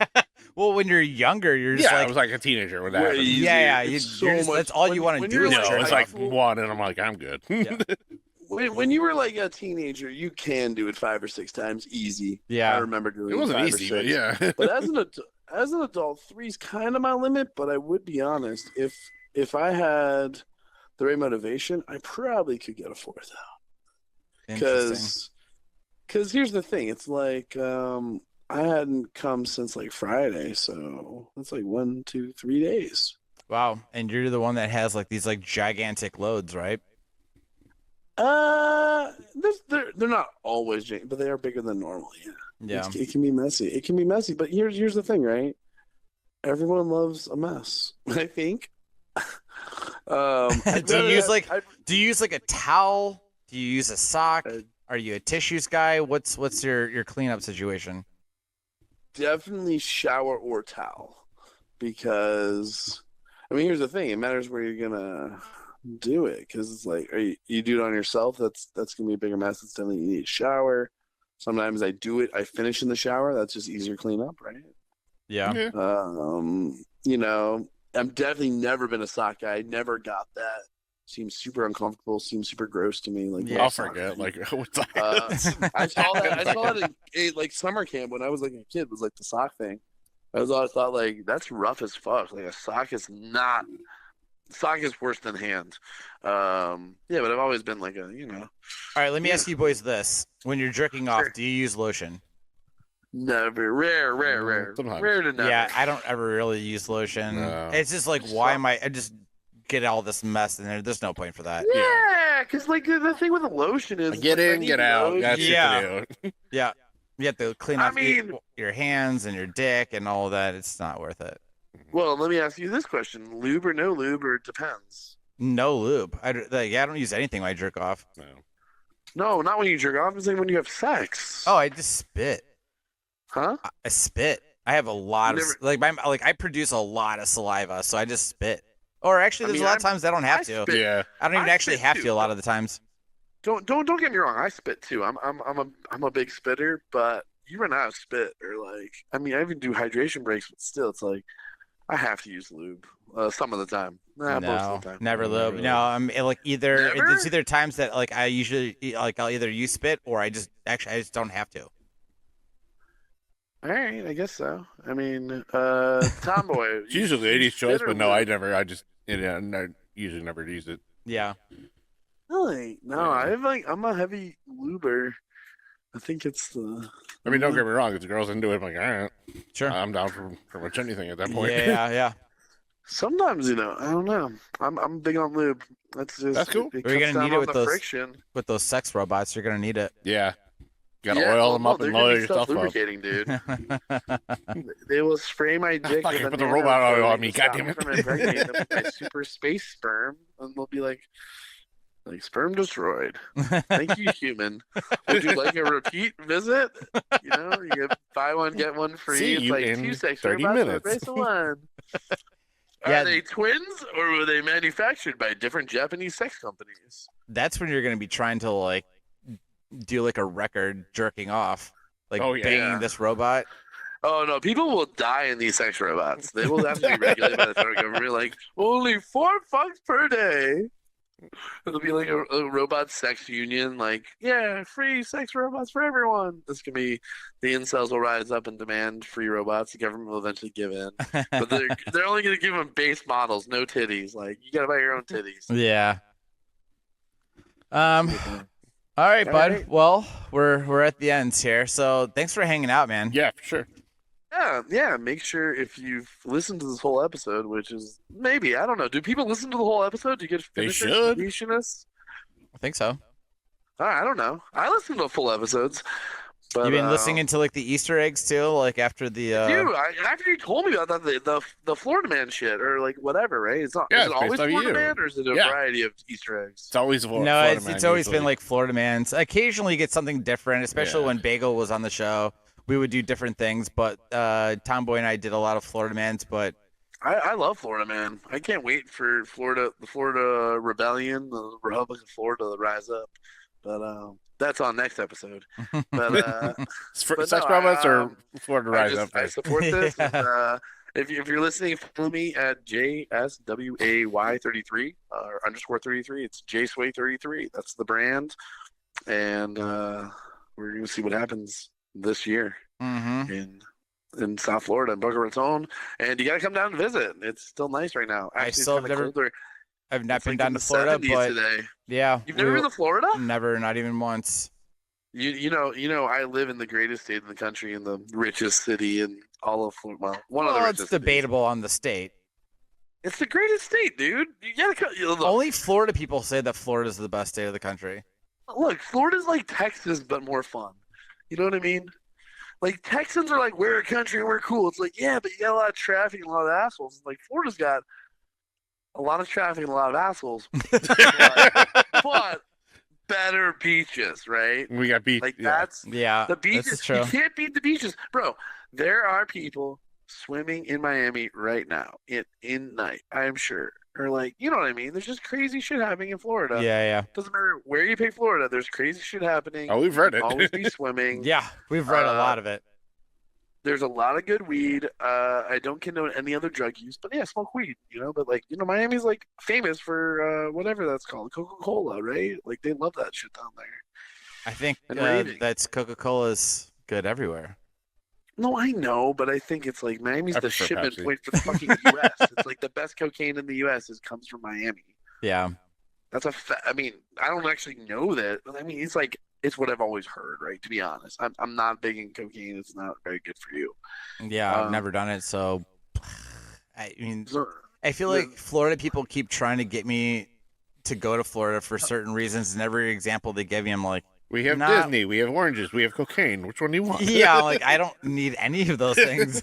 Well, when you're younger, you're just I like, was like a teenager when that happened. yeah. It's You're just, that's all you want to do. you're Is No, jerk it's off. like 1, and I'm like, I'm good. Yeah. When you were like a teenager, you can do it 5 or 6 times easy. Yeah. I remember doing It wasn't 5 or easy, 6. but yeah. But as an adult, 3's kind of my limit. But I would be honest, if I had the right motivation, I probably could get a 4th out. Interesting. Because here's the thing, it's like I hadn't come since like Friday, so that's like 1, 2, 3 days. Wow. And you're the one that has like these like gigantic loads, right? They're not always, but they are bigger than normal. Yeah. Yeah. It can be messy. It can be messy, but here's the thing, right? Everyone loves a mess, I think. Do you use like a towel? Do you use a sock? Are you a tissues guy? What's your cleanup situation? Definitely shower or towel, because I mean, here's the thing: it matters where you're gonna do it, because it's like, you do it on yourself. That's gonna be a bigger mess. It's definitely, you need a shower. Sometimes I finish in the shower. That's just easier cleanup, right? Yeah. I'm definitely never been a sock guy. I never got that. Seems super uncomfortable. Seems super gross to me. Like, I'll forget. Like, what's that? I saw that in like summer camp when I was like a kid. Was like the sock thing. I always thought like that's rough as fuck. Like a sock is not. Sock is worse than hand. But I've always been like a. All right, let me ask you boys this: when you're jerking off, do you use lotion? Never. Rare. Sometimes. Rare to never. Yeah, I don't ever really use lotion. No. It's just like, why am I just get all this mess in there? There's no point for that. Yeah, because like the thing with the lotion is get in, get out. That's yeah. Yeah. You have to clean off your hands and your dick and all of that. It's not worth it. Well, let me ask you this question: lube or no lube, or it depends? No lube. I don't use anything when I jerk off. No, not when you jerk off. I'm saying when you have sex. Oh, I just spit. Huh? I spit. I have a lot of I produce a lot of saliva, so I just spit. Or actually, there's a lot of times I don't have to. Yeah. I don't even actually have to a lot of the times. Don't get me wrong. I spit too. I'm a big spitter, but you run out of spit, or like, I even do hydration breaks, but still, it's like I have to use lube some of the time. Most of the time. Never lube. No, I'm like it's either times that like I usually like I'll either use spit or I just don't have to. All right, I guess so. Tomboy. It's usually ladies' choice, but no, I usually never use it. Yeah. Really? No, I'm a heavy luber. I think it's the. Don't get me wrong. If the girls into it, I'm like, all right, sure, I'm down for pretty much anything at that point. Yeah. Sometimes, I don't know. I'm big on lube. That's cool. You're gonna need it with those friction. With those sex robots. You're gonna need it. Yeah. Gotta oil them up and oil yourself lubricating, dude. They will spray my dick. I can put the robot oil on me. Goddamn it! From impregnating them with my super space sperm, and they'll be like sperm destroyed. Thank you, human. Would you like a repeat visit? You get buy one get one free. See it's you like in 2 sex 30 robots minutes. for the price of one. Are they twins, or were they manufactured by different Japanese sex companies? That's when you're gonna be trying to like do like a record jerking off, like banging this robot. Oh no, people will die in these sex robots. They will have to be regulated by the federal government. Like only 4 fucks per day. It'll be like a robot sex union. Like free sex robots for everyone. This can be the incels will rise up and demand free robots. The government will eventually give in, but they're only going to give them base models, no titties. Like you got to buy your own titties. Yeah. All right, bud. Right. Well, we're at the ends here. So thanks for hanging out, man. Yeah, for sure. Yeah. Make sure if you've listened to this whole episode, which is maybe, I don't know. Do people listen to the whole episode? Do you get finishers, completionists? I think so. I don't know. I listen to full episodes. But, you've been listening into like the Easter eggs too, like after the. Dude, after you told me about that, the Florida Man shit or like whatever, right? It's not. Is it always Florida Man or is it a variety of Easter eggs? It's always Florida Man. No, it's always been like Florida Man's. Occasionally, you get something different, especially when Bagel was on the show. We would do different things, but Tomboy and I did a lot of Florida Mans. But I love Florida, man. I can't wait for the Florida Rebellion, the Republic of Florida to rise up. But that's on next episode. But Sex no, robots or Florida rise up? I support this. Yeah. And, if you're listening, follow me at JSWAY33 or _33. It's JSWAY33. That's the brand, and we're gonna see what happens this year in South Florida and Boca Raton. And you gotta come down and visit. It's still nice right now. Actually, I still have never. colder. I've not It's been like down in to the Florida, 70s but today. yeah, You've never been to Florida? Never, not even once. You know, I live in the greatest state in the country, in the richest city in all of Florida. Well, one of the Well, richest. it's debatable on the state. It's the greatest state, dude. You gotta come. Look, Only Florida people say that Florida is the best state of the country. look, Florida's like Texas, but more fun. You know what I mean? Like Texans are like, we're a country and we're cool. It's like, yeah, but you got a lot of traffic and a lot of assholes. Like Florida's got a lot of traffic and a lot of assholes, but better beaches, right? We got beach. Like that's Yeah, the beaches. this is true. You can't beat the beaches, bro. There are people swimming in Miami right now in night. I'm sure, or like, you know what I mean. There's just crazy shit happening in Florida. Yeah. Doesn't matter where you pick Florida. There's crazy shit happening. Oh, we've read it. Always be swimming. Yeah, we've read a lot of it. There's a lot of good weed. I don't condone any other drug use, but yeah, smoke weed, you know. But like, you know, Miami's like famous for whatever that's called, Coca-Cola, right? Like they love that shit down there. I think And raving. that's Coca-Cola's good everywhere. No, I know, but I think it's like Miami's I the prefer shipment Pepsi. point for the fucking U.S. It's like the best cocaine in the U.S. comes from Miami. Yeah. That's I mean, I don't actually know that, but I mean, it's what I've always heard, right? To be honest, I'm not big in cocaine. It's not very good for you. Yeah, I've never done it, so I mean, So, I feel like Florida people keep trying to get me to go to Florida for certain reasons, and every example they give me, I'm like, We have Nah. Disney. We have oranges. We have cocaine. Which one do you want? yeah, like I don't need any of those things.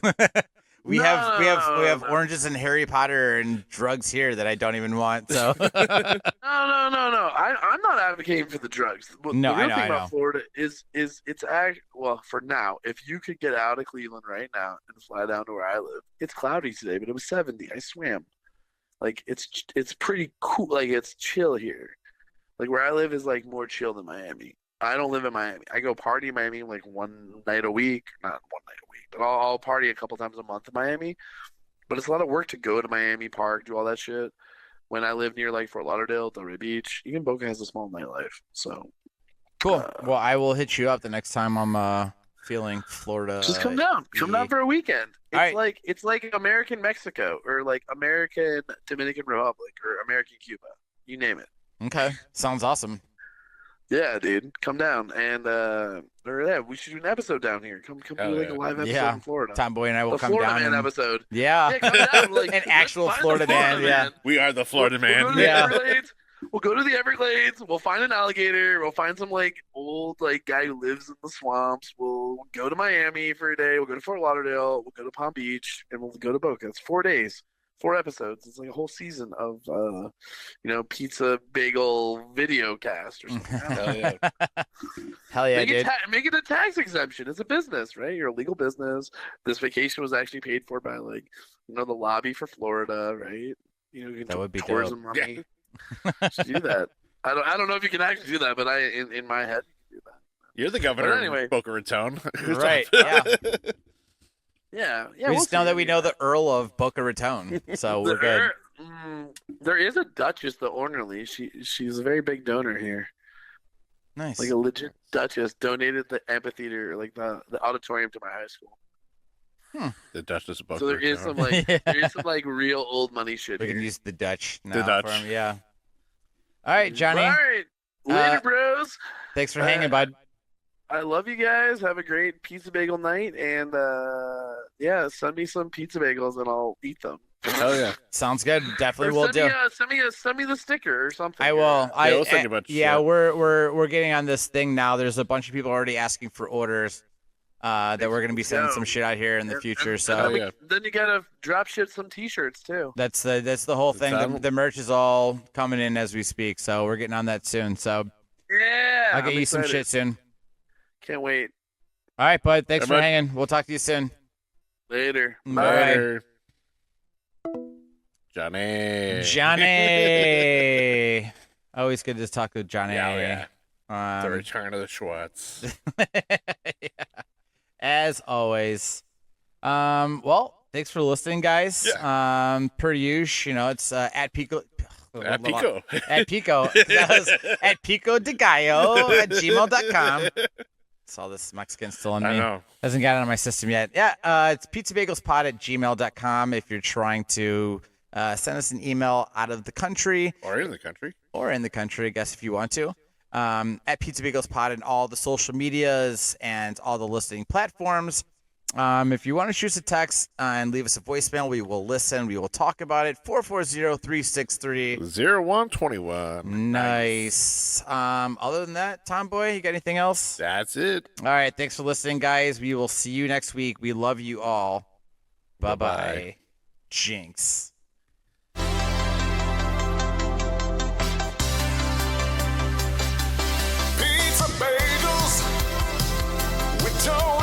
we have No. oranges and Harry Potter and drugs here that I don't even want. So No. I'm not advocating for the drugs. No, the real I know, thing I about know. Florida is it's well, for now, if you could get out of Cleveland right now and fly down to where I live, it's cloudy today, but it was 70. I swam. Like it's pretty cool. Like it's chill here. Like where I live is like more chill than Miami. I don't live in Miami. I go party in Miami like one night a week. Not one night a week, but I'll party a couple times a month in Miami. But it's a lot of work to go to Miami Park, do all that shit. When I live near like Fort Lauderdale, Delray Beach, even Boca has a small nightlife. So cool. Well, I will hit you up the next time I'm feeling Florida. just come down. Come down for a weekend. It's All right. it's like American Mexico or like American Dominican Republic or American Cuba. You name it. Okay, sounds awesome. Yeah, dude, come down and or yeah, we should do an episode down here. Come Hell do like yeah. a live episode Yeah. in Florida. Tomboy and I will The come Florida down. Man and- episode. Yeah, Yeah, come down. Like, an let's actual find the Florida man. Yeah. We are the Florida We'll man. go to the Yeah. Everglades. We'll go to the Everglades. We'll find an alligator. We'll find some like old like guy who lives in the swamps. We'll go to Miami for a day. We'll go to Fort Lauderdale. We'll go to Palm Beach, and we'll go to Boca. It's 4 days, 4 episodes. It's like a whole season of pizza bagel video cast or something. I don't know. Hell yeah. Hell yeah, Make it, dude. make it a tax exemption. It's a business, right? You're a legal business. This vacation was actually paid for by like the lobby for Florida, right? That would be tourism Yeah. money. Just do that. I don't know if you can actually do that, but in my head you can do that. You're the governor But anyway. of Boca Raton. Right. Yeah. Yeah. We just know that we know the Earl of Boca Raton, so we're good. There is a Duchess, the Ornerly. She's a very big donor here. Nice. Like a legit Duchess donated the amphitheater, like the auditorium to my high school. The Duchess of Boca So there is Raton. some like Yeah. there is some like real old money shit We here. can use the Dutch now. The Dutch. For him. Yeah. All right, Johnny. All right. Later, Uh, bros. Thanks for hanging, bud. I love you guys. Have a great pizza bagel night, and yeah, send me some pizza bagels and I'll eat them. Hell yeah. Sounds good. Definitely Or will do. send me the sticker or something. I will. I was thinking about yeah, shit. we're getting on this thing now. There's a bunch of people already asking for orders. That we're gonna be sending some shit out here in the future. So yeah. Then you gotta drop ship some T-shirts too. that's the whole thing. The merch is all coming in as we speak. So we're getting on that soon. So Yeah, I'll get I'm you some excited. shit soon. Can't wait. All right, bud. Thanks Hey, for bud. hanging. We'll talk to you soon. Later. Bye. Later. Johnny. Always good to talk to Johnny. Yeah. The return of the Schwartz. Yeah. As always. Well, thanks for listening, guys. Yeah. Per usual, it's at Pico. At Pico. At Pico. That was at Pico de Gallo at gmail.com. Saw this Mexican still in me. I know. Hasn't got it on my system yet. Yeah, it's pizzabagelspod at gmail.com if you're trying to send us an email out of the country. Or in the country. I guess, if you want to. At pizzabagelspod and all the social medias and all the listening platforms. If you want to shoot us a text and leave us a voicemail, we will listen. We will talk about it. 440-363-0121. Nice. Other than that, Tomboy, you got anything else? That's it. All right. Thanks for listening, guys. We will see you next week. We love you all. Bye-bye. Jinx. Pizza bagels with Joe